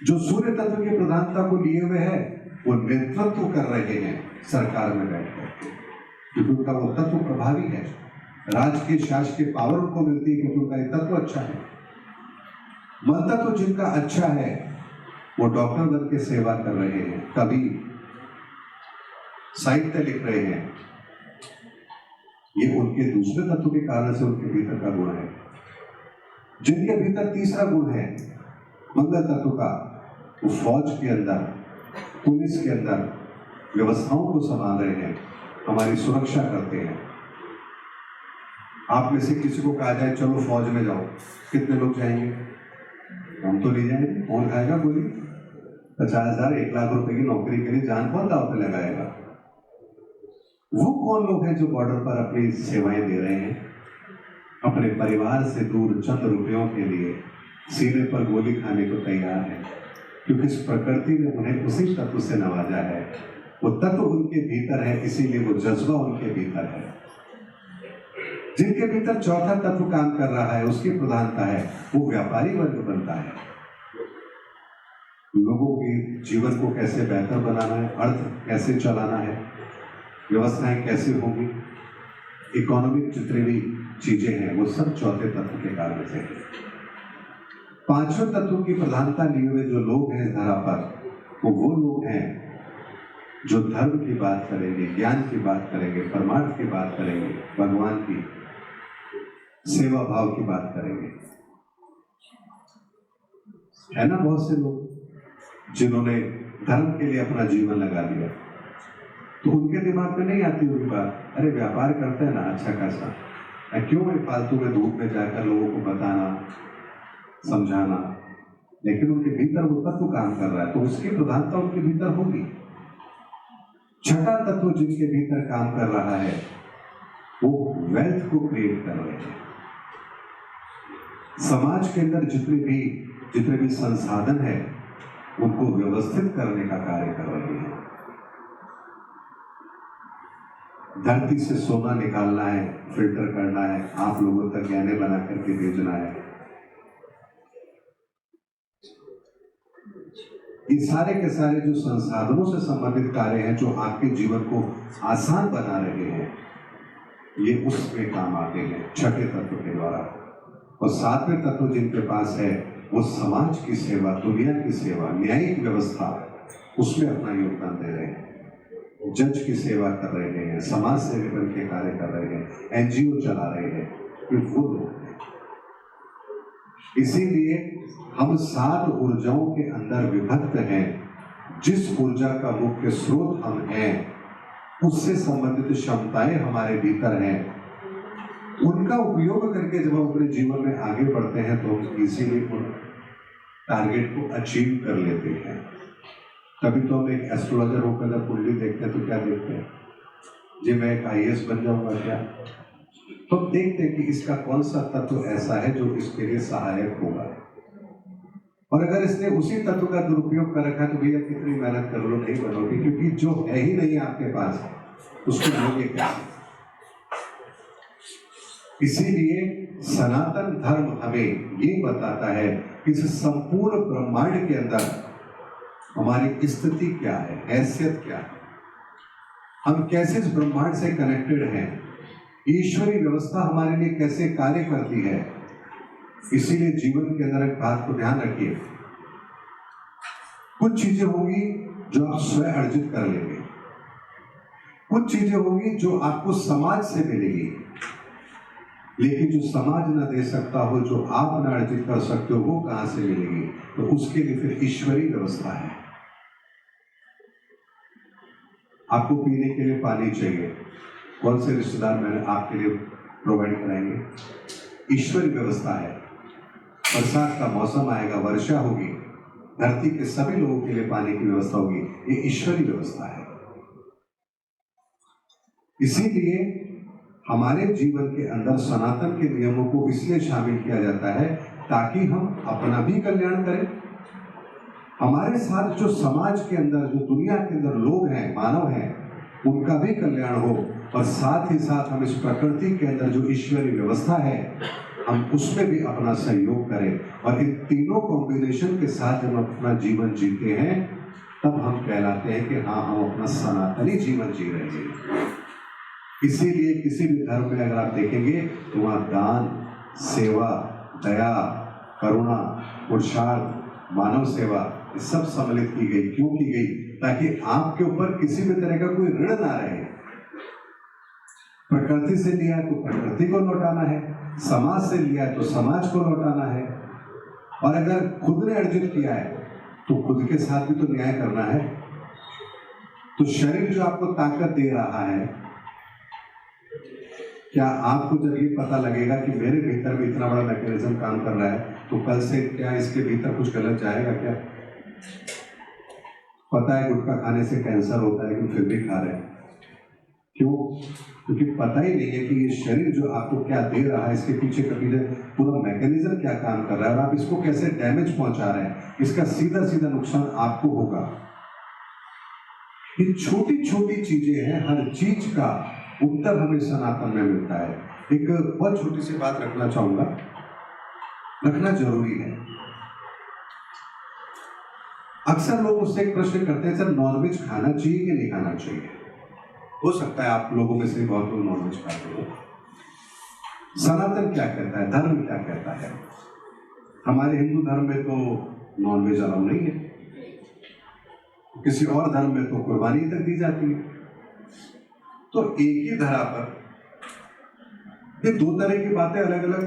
जो सूर्य तत्व की प्रधानता को लिए हुए है वो नेतृत्व कर रहे हैं सरकार में बैठकर, क्योंकि उनका वो तत्व प्रभावी है। राजकीय शासकीय पावर उनको मिलती है क्योंकि उनका ये तत्व अच्छा है। मन तत्व जिनका अच्छा है वो डॉक्टर बन के सेवा कर रहे हैं, कभी साहित्य लिख रहे हैं। ये उनके दूसरे तत्व के कारण से उनके भीतर का गुण है। जिनके भीतर तीसरा गुण है मंगल तत्व का, वो फौज के अंदर, पुलिस के अंदर व्यवस्थाओं को संभाल रहे हैं, हमारी सुरक्षा करते हैं। आप में से किसी को कहा जाए चलो फौज में जाओ, कितने लोग जाएंगे? हम तो नहीं जाएंगे। कौन खाएगा गोली? 50,000 1 लाख रुपए की नौकरी के लिए जान कौन दांव पे लगाएगा? वो कौन लोग हैं जो बॉर्डर पर अपनी सेवाएं दे रहे हैं, अपने परिवार से दूर चंद रुपयों के लिए सीने पर गोली खाने को तैयार है, क्योंकि इस प्रकृति ने उन्हें उसी तत्व से नवाजा है। वो तत्व उनके भीतर है, इसीलिए वो जज्बा उनके भीतर है। जिनके भीतर चौथा तत्व काम कर रहा है, उसकी प्रधानता है, वो व्यापारी वर्ग बनता है। लोगों के जीवन को कैसे बेहतर बनाना है, अर्थ कैसे चलाना है, व्यवस्थाएं कैसे होंगी, इकोनॉमिक जितनी भी चीजें हैं वो सब चौथे तत्व के कारण से है। पांचवें तत्व की प्रधानता लिए हुए जो लोग हैं इस धरा पर, वो लोग हैं जो धर्म की बात करेंगे, ज्ञान की बात करेंगे, परमार्थ की बात करेंगे, भगवान की सेवा भाव की बात करेंगे। है ना बहुत से लोग जिन्होंने धर्म के लिए अपना जीवन लगा दिया, तो उनके दिमाग में नहीं आती हुई बात, अरे व्यापार करते हैं ना अच्छा खासा, क्यों मैं फालतू में धूप में जाकर लोगों को बताना समझाना। लेकिन उनके भीतर वो तत्व काम कर रहा है, तो उसकी प्रधानता उनके भीतर होगी। छठा तत्व जिनके भीतर काम कर रहा है वो वेल्थ को क्रिएट कर रहे हैं। समाज के अंदर जितने भी संसाधन है उनको व्यवस्थित करने का कार्य कर रहे हैं। धरती से सोना निकालना है, फिल्टर करना है, आप लोगों तक गहने बना करके भेजना है। ये सारे के सारे जो संसाधनों से संबंधित कार्य हैं, जो आपके जीवन को आसान बना रहे हैं, ये उसमें काम आते हैं छठे तत्व के द्वारा। और सातवें तत्व जिनके पास है वो समाज की सेवा, दुनिया की सेवा, न्यायिक व्यवस्था, उसमें अपना योगदान दे रहे हैं। जज की सेवा कर रहे हैं, समाज सेवी बन के कार्य कर रहे हैं, एनजीओ चला रहे हैं, ये वो लोग हैं। इसीलिए हम 7 ऊर्जाओं के अंदर विभक्त हैं। जिस ऊर्जा का मुख्य स्रोत हम हैं, उससे संबंधित क्षमताएं हमारे भीतर हैं। उनका उपयोग करके जब हम अपने जीवन में आगे बढ़ते हैं तो हम इसीलिए उन टारगेट को अचीव कर लेते हैं। तभी तो हम एक एस्ट्रोलॉजर होकर जब कुंडली देखते हैं तो क्या देखते हैं, जी मैं एक IAS बन जाऊंगा क्या? तो देखते हैं कि इसका कौन सा तत्व ऐसा है जो इसके लिए सहायक होगा। और अगर इसने उसी तत्व का दुरुपयोग कर रखा है तो भैया कितनी मेहनत कर लो नहीं बनोगे, क्योंकि जो है ही नहीं आपके पास उसको लोगे क्या? इसीलिए सनातन धर्म हमें ये बताता है कि इस संपूर्ण ब्रह्मांड के अंदर हमारी स्थिति क्या है, हैसियत क्या है, हम कैसे इस ब्रह्मांड से कनेक्टेड हैं, ईश्वरी व्यवस्था हमारे लिए कैसे कार्य करती है। इसीलिए जीवन के अंदर एक बात को ध्यान रखिए, कुछ चीजें होंगी जो आप स्वयं अर्जित कर लेंगे, कुछ चीजें होंगी जो आपको समाज से मिलेगी, लेकिन जो समाज न दे सकता हो, जो आप न अर्जित कर सकते हो, वो कहां से मिलेगी? तो उसके लिए फिर ईश्वरी व्यवस्था है। आपको पीने के लिए पानी चाहिए, कौन से रिश्तेदार मैंने आपके लिए प्रोवाइड कराएंगे? ईश्वरी व्यवस्था है। बरसात का मौसम आएगा, वर्षा होगी, धरती के सभी लोगों के लिए पानी की व्यवस्था होगी, ये ईश्वरी व्यवस्था है। इसीलिए हमारे जीवन के अंदर सनातन के नियमों को इसलिए शामिल किया जाता है ताकि हम अपना भी कल्याण करें, हमारे साथ जो समाज के अंदर, जो दुनिया के अंदर लोग हैं, मानव हैं, उनका भी कल्याण हो, और साथ ही साथ हम इस प्रकृति के अंदर जो ईश्वरीय व्यवस्था है हम उसमें भी अपना सहयोग करें। और इन तीनों कॉम्बिनेशन के साथ जब हम अपना जीवन जीते हैं तब हम कहलाते हैं कि हाँ, हम अपना सनातनी जीवन जी रहे हैं। इसीलिए किसी भी धर्म में अगर आप देखेंगे तो वहाँ दान, सेवा, दया, करुणा, पुरुषार्थ, मानव सेवा, ये सब सम्मिलित की गई। क्यों की गई? ताकि आपके ऊपर किसी भी तरह का कोई ऋण ना रहे। प्रकृति से लिया तो प्रकृति को लौटाना है, समाज से लिया तो समाज को लौटाना है, और अगर खुद ने अर्जित किया है तो खुद के साथ भी तो न्याय करना है। तो शरीर जो आपको ताकत दे रहा है, क्या आपको जब ये पता लगेगा कि मेरे भीतर भी इतना बड़ा मैकेनिज्म काम कर रहा है, तो कल से क्या इसके भीतर कुछ गलत जाएगा क्या? पता है गुटखा खाने से कैंसर होता है, लेकिन फिर भी खा रहे हैं। क्यों? क्योंकि पता ही नहीं है कि ये शरीर जो आपको क्या दे रहा है, इसके पीछे का पूरा मैकेनिज्म क्या काम कर रहा है, और आप इसको कैसे डैमेज पहुंचा रहे हैं। इसका सीधा सीधा नुकसान आपको होगा। ये छोटी छोटी चीजें हैं, हर चीज का उत्तर हमें सनातन में मिलता है। एक बहुत छोटी सी बात रखना चाहूंगा, रखना जरूरी है। अक्सर लोग उससे एक प्रश्न करते हैं, सर नॉनवेज खाना चाहिए कि नहीं खाना चाहिए? हो सकता है आप लोगों में से बहुत लोग नॉनवेज खाते हो। सनातन क्या कहता है, धर्म क्या कहता है? हमारे हिंदू धर्म में तो नॉनवेज अलाउ नहीं है, किसी और धर्म में तो कुर्बानी तक दी जाती है। तो एक ही धरा पर ये दो तरह की बातें अलग अलग,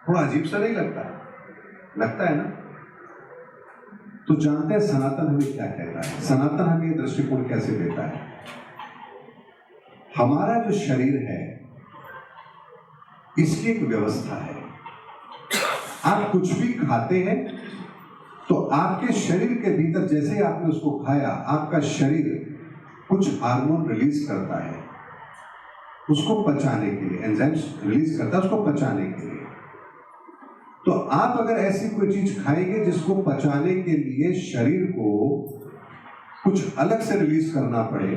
थोड़ा अजीब सा नहीं लगता? लगता है ना? तो जानते हैं सनातन हमें क्या कहता है, सनातन हमें दृष्टिकोण कैसे देता है। हमारा जो शरीर है इसकी एक व्यवस्था है। आप कुछ भी खाते हैं तो आपके शरीर के भीतर जैसे ही आपने उसको खाया, आपका शरीर कुछ हार्मोन रिलीज करता है उसको पचाने के लिए, एंजाइम्स रिलीज करता है उसको पचाने के लिए। तो आप अगर ऐसी कोई चीज खाएंगे जिसको पचाने के लिए शरीर को कुछ अलग से रिलीज करना पड़े,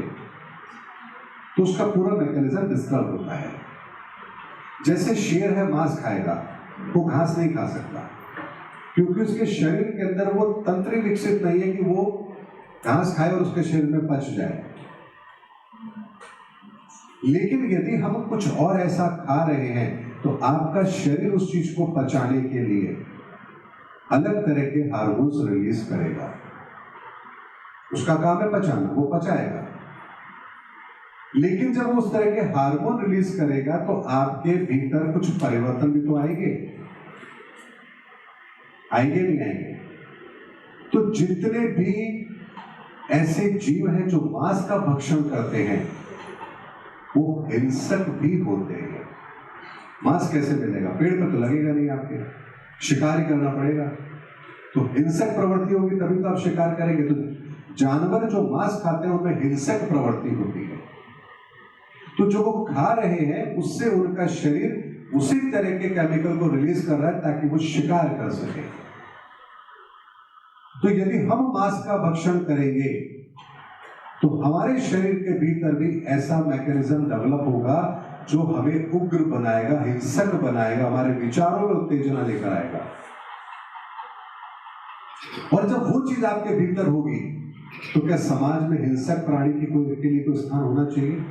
तो उसका पूरा मैकेनिज्म डिस्टर्ब होता है। जैसे शेर है, मांस खाएगा, वो घास नहीं खा सकता, क्योंकि उसके शरीर के अंदर वो तंत्र ही विकसित नहीं है कि वो घास खाए और उसके शरीर में पच जाए। लेकिन यदि हम कुछ और ऐसा खा रहे हैं तो आपका शरीर उस चीज को पचाने के लिए अलग तरह के हार्मोन्स रिलीज करेगा। उसका काम है पचाना, वो पचाएगा। लेकिन जब वो उस तरह के हार्मोन रिलीज करेगा तो आपके भीतर कुछ परिवर्तन भी तो आएंगे, आएंगे नहीं आएंगे? तो जितने भी ऐसे जीव हैं जो मांस का भक्षण करते हैं वो हिंसक भी होते हैं। मांस कैसे मिलेगा? पेड़ पर तो लगेगा नहीं, आपके शिकार ही करना पड़ेगा। तो हिंसक प्रवृत्ति होगी तभी तो आप शिकार करेंगे। तो जानवर जो मांस खाते हैं उनमें हिंसक प्रवृत्ति होती है। तो जो वो खा रहे हैं उससे उनका शरीर उसी तरह के केमिकल को रिलीज कर रहा है ताकि वो शिकार कर सके। तो यदि हम मांस का भक्षण करेंगे तो हमारे शरीर के भीतर भी ऐसा मैकेनिज्म डेवलप होगा जो हमें उग्र बनाएगा, हिंसक बनाएगा, हमारे विचारों में उत्तेजना लेकर आएगा। और जब वो चीज आपके भीतर होगी तो क्या समाज में हिंसक प्राणी के लिए कोई स्थान होना चाहिए?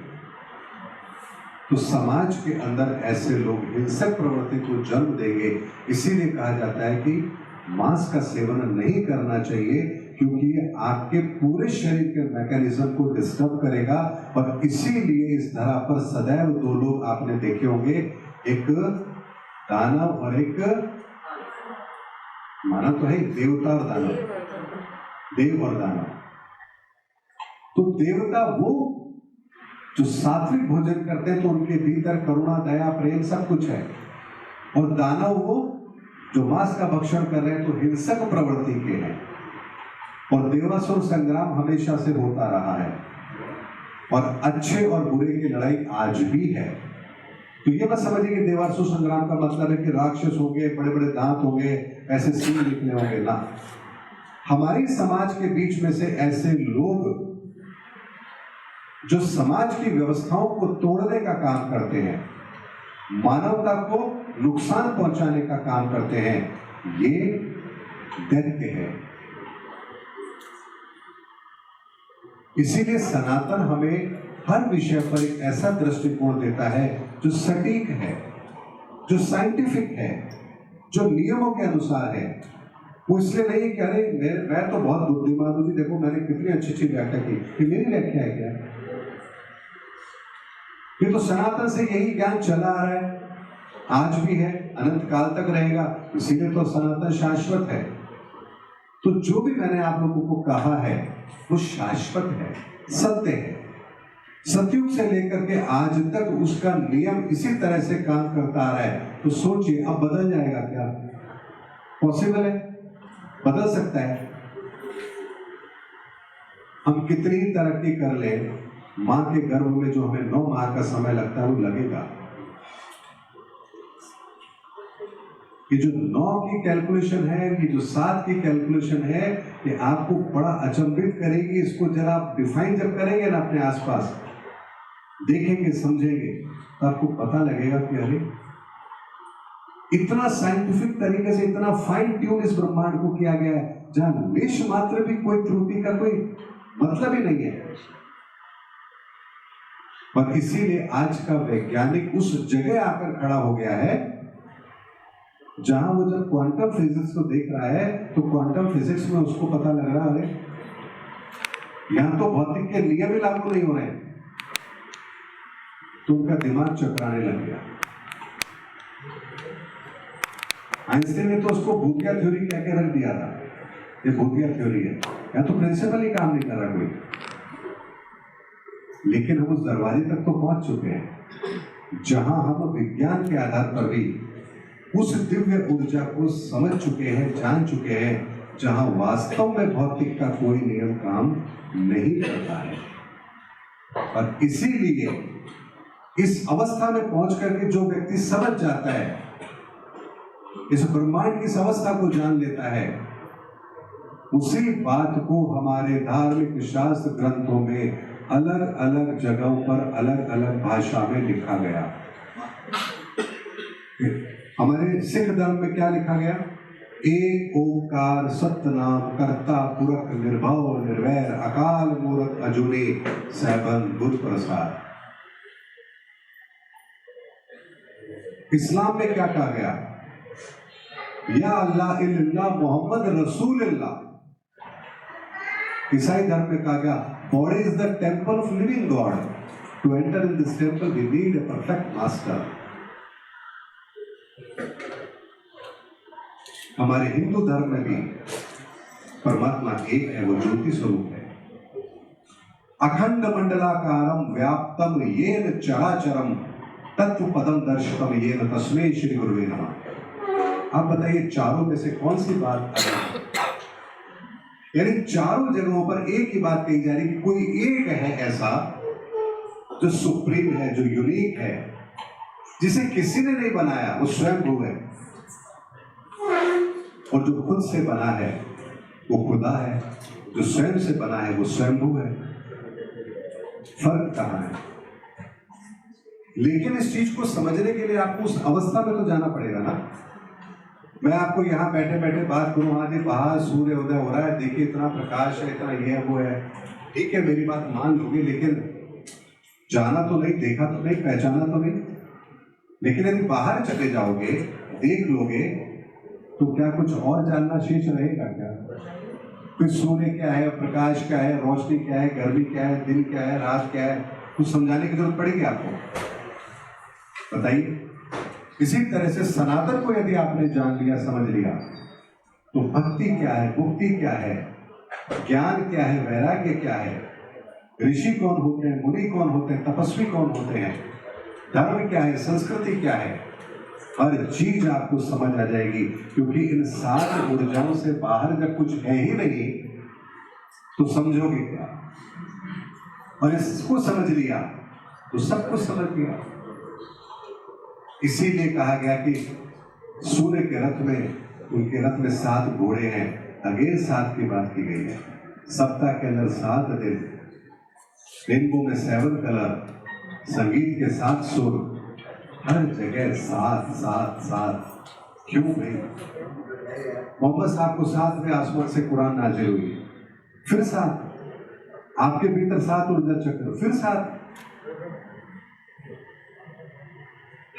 तो समाज के अंदर ऐसे लोग हिंसक प्रवृत्ति को जन्म देंगे। इसीलिए कहा जाता है कि मांस का सेवन नहीं करना चाहिए, क्योंकि ये आपके पूरे शरीर के मैकेनिज्म को डिस्टर्ब करेगा। और इसीलिए इस धरा पर सदैव दो लोग आपने देखे होंगे, एक दानव और एक मानव तो है, देवता और दानव, देव और दानव। तो देवता वो जो सात्विक भोजन करते हैं तो उनके भीतर करुणा, दया, प्रेम सब कुछ है। और दानव वो जो मांस का भक्षण कर रहे हैं तो हिंसक प्रवृत्ति के हैं। और देवासुर संग्राम हमेशा से होता रहा है। और अच्छे और बुरे की लड़ाई आज भी है। तो ये मत समझिए कि देवासुर संग्राम का मतलब है कि राक्षस होंगे, बड़े बड़े दांत होंगे, ऐसे सींग निकले होंगे ना। हमारी समाज के बीच में से ऐसे लोग जो समाज की व्यवस्थाओं को तोड़ने का काम करते हैं, मानवता को नुकसान पहुंचाने का काम करते हैं, ये दैत्य है। इसीलिए सनातन हमें हर विषय पर एक ऐसा दृष्टिकोण देता है जो सटीक है, जो साइंटिफिक है, जो नियमों के अनुसार है। वो इसलिए नहीं कि अरे मैं तो बहुत बुद्धिमान हूं जी, देखो मैंने कितनी अच्छी अच्छी व्याख्या की, ये मेरी व्याख्या है क्या? ये तो सनातन से यही ज्ञान चला आ रहा है, आज भी है, अनंत काल तक रहेगा, इसीलिए तो सनातन शाश्वत है। तो जो भी मैंने आप लोगों को कहा है वो शाश्वत है, सत्य है। सतयुग से लेकर के आज तक उसका नियम इसी तरह से काम करता आ रहा है। तो सोचिए अब बदल जाएगा क्या? पॉसिबल है, बदल सकता है। हम कितनी तरक्की कर ले, मां के गर्भ में जो हमें 9 माह का समय लगता है वो लगेगा। ये जो 9 की कैलकुलेशन है, ये जो 7 की कैलकुलेशन है, ये आपको बड़ा अचंभित करेगी। इसको जरा आप डिफाइन जब करेंगे ना अपने आसपास, देखेंगे, समझेंगे, तो आपको पता लगेगा कि अरे इतना साइंटिफिक तरीके से, इतना फाइन ट्यून इस ब्रह्मांड को किया गया है, जहां लेश मात्र भी कोई त्रुटि का कोई मतलब ही नहीं है। और इसीलिए आज का वैज्ञानिक उस जगह आकर खड़ा हो गया है जहां वो जब क्वांटम फिजिक्स को देख रहा है तो क्वांटम फिजिक्स में उसको पता लग रहा है यहां तो भौतिक के नियम ही लागू नहीं हो रहे हैं। तो उनका दिमाग चकराने लग गया। आइंस्टीन ने तो उसको भूतिया थ्योरी कह के रख दिया था, ये भूतिया थ्योरी है, या तो प्रिंसिपल ही काम नहीं कर रहा कोई। लेकिन हम उस दरवाजे तक तो पहुंच चुके हैं जहां हम विज्ञान के आधार पर भी उस दिव्य ऊर्जा को समझ चुके हैं, जान चुके हैं, जहां वास्तव में भौतिक का कोई नियम काम नहीं करता है। और इसीलिए इस अवस्था में पहुंच करके जो व्यक्ति समझ जाता है, इस ब्रह्मांड की इस अवस्था को जान लेता है, उसी बात को हमारे धार्मिक शास्त्र ग्रंथों में अलग अलग जगहों पर अलग अलग भाषा में लिखा गया। हमारे सिख धर्म में क्या लिखा गया? एक ओंकार सतनाम करता पुरख निर्भव निर्वैर अकाल मूरत अजूनी सैबन बुद्ध प्रसाद। इस्लाम में क्या कहा गया? या अल्लाह इल्लल्लाह मोहम्मद रसूलुल्लाह। ईसाई धर्म में कहा गया body is the temple of living god, to enter in this temple we need a perfect master. हमारे हिंदू धर्म में भी परमात्मा एक है, वो ज्योति स्वरूप है। अखंड मंडलाकारम व्याप्तम येन चराचरम तत्व पदम दर्शितम येन तस्मै श्री गुरुवे नमः। आप बताइए चारों में से कौन सी बात है? यानी चारों जगहों पर एक ही बात कही जा रही कि कोई एक है ऐसा जो सुप्रीम है, जो यूनिक है, जिसे किसी ने नहीं बनाया, वो स्वयं भू है। और जो खुद से बना है वो खुदा है, जो स्वयं से बना है वो स्वयंभू है। फर्क कहां है? लेकिन इस चीज को समझने के लिए आपको उस अवस्था में तो जाना पड़ेगा ना। मैं आपको यहाँ बैठे बैठे बात करूं, हाँ जी बाहर सूर्य उदय हो रहा है, देखिए इतना प्रकाश है, इतना ये है वो है, ठीक है मेरी बात मान लोगे, लेकिन जाना तो नहीं, देखा तो नहीं, पहचाना तो नहीं। लेकिन यदि बाहर चले जाओगे, देख लोगे, तो क्या कुछ और जानना शेष रहेगा क्या? कुछ सूर्य क्या है, प्रकाश क्या है, रोशनी क्या है, गर्मी क्या है, दिन क्या है, रात क्या है, कुछ समझाने की जरूरत पड़ेगी आपको? बताइए। इसी तरह से सनातन को यदि आपने जान लिया, समझ लिया, तो भक्ति क्या है, मुक्ति क्या है, ज्ञान क्या है, वैराग्य क्या है, ऋषि कौन होते हैं, मुनि कौन होते हैं, तपस्वी कौन होते हैं, धर्म क्या है, संस्कृति क्या है, हर चीज आपको समझ आ जाएगी। क्योंकि इन 7 ऊर्जाओं से बाहर जब कुछ है ही नहीं तो समझोगे क्या? और इसको समझ लिया तो सब कुछ समझ लिया। इसीलिए कहा गया कि सूर्य के रथ में, उनके रथ में 7 घोड़े हैं। अगेन 7 की बात की गई है। सप्ताह के अंदर 7 दिन, रेनबो में 7 कलर, संगीत के 7 सुर, हर जगह 7 7 7। क्यों भाई? मोहम्मद साहब को 7वें आसमान से कुरान नाजिल हुई, फिर 7, आपके भीतर 7 ऊर्जा चक्र, फिर 7,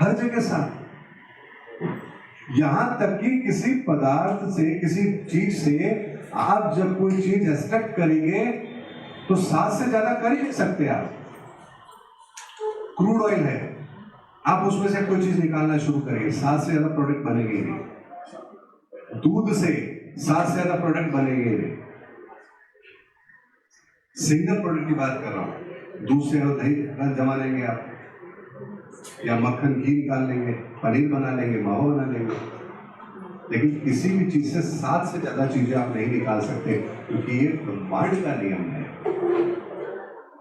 हर जगह 7। यहां तक कि किसी पदार्थ से, किसी चीज से आप जब कोई चीज एक्सट्रैक्ट करेंगे तो 7 से ज्यादा कर ही नहीं सकते आप। क्रूड ऑयल है, आप उसमें से कोई चीज निकालना शुरू करिए, 7 से ज्यादा प्रोडक्ट बनेंगे नहीं। दूध से 7 से ज्यादा प्रोडक्ट बनेंगे नहीं। सिंगल प्रोडक्ट की बात कर रहा हूं। दूध से दही जमा लेंगे आप, या मक्खन घी निकाल लेंगे, पनीर बना लेंगे, मावा बना लेंगे, लेकिन किसी भी चीज से 7 से ज्यादा चीजें आप नहीं निकाल सकते, क्योंकि ये ब्रह्मांड का नियम है।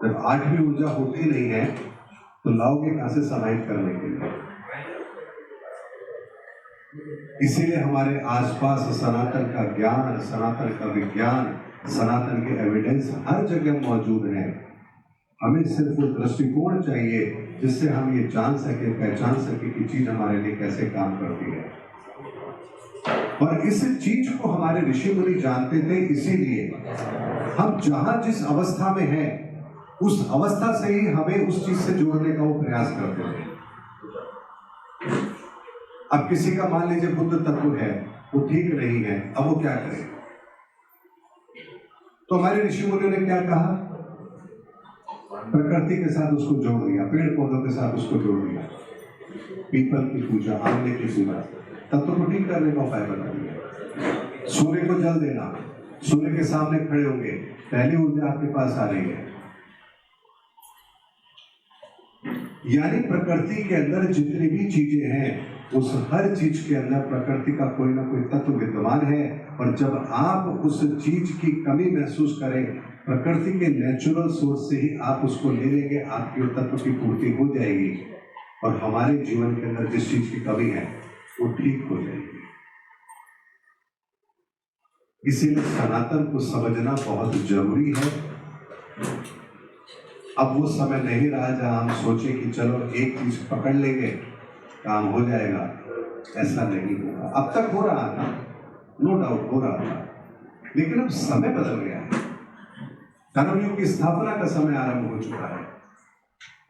जब 8वीं ऊर्जा होती नहीं है तो लाओगे कहां से समाहित करने के लिए? इसीलिए हमारे आसपास सनातन का ज्ञान, सनातन का विज्ञान, सनातन के एविडेंस हर जगह मौजूद है। हमें सिर्फ वो दृष्टिकोण चाहिए जिससे हम ये जान सके, पहचान सके कि चीज हमारे लिए कैसे काम करती है। और इस चीज को हमारे ऋषि मुनि जानते थे, इसीलिए हम जहां जिस अवस्था में हैं उस अवस्था से ही हमें उस चीज से जोड़ने का वो प्रयास करते थे। अब किसी का मान लीजिए बुद्ध तत्व है, वो ठीक नहीं है, अब वो क्या करे? तो हमारे ऋषि मुनियों ने क्या कहा? प्रकृति के साथ उसको जोड़ दिया, पेड़ पौधों के साथ उसको जोड़ दिया, पीपल की पूजा, आंवले की पूजा, तत्व को ठीक करने का उपाय बता दिया। सूर्य को जल देना, सूर्य के सामने खड़े होंगे, पहली ऊर्जा आपके पास आ रही है। यानी प्रकृति के अंदर जितनी भी चीजें हैं, उस हर चीज के अंदर प्रकृति का कोई ना कोई तत्व विद्यमान है। और जब आप उस चीज की कमी महसूस करें, प्रकृति के नेचुरल सोर्स से ही आप उसको ले लेंगे, आपकी तत्व की पूर्ति हो जाएगी और हमारे जीवन के अंदर जिस चीज की कमी है वो ठीक हो जाएगी। इसीलिए सनातन को समझना बहुत जरूरी है। अब वो समय नहीं रहा जहां हम सोचे कि चलो एक चीज पकड़ लेंगे, काम हो जाएगा। ऐसा नहीं होगा। अब तक हो रहा था, नो डाउट हो रहा था, लेकिन अब समय बदल गया है। कर्मयुग की स्थापना का समय आरंभ हो चुका है,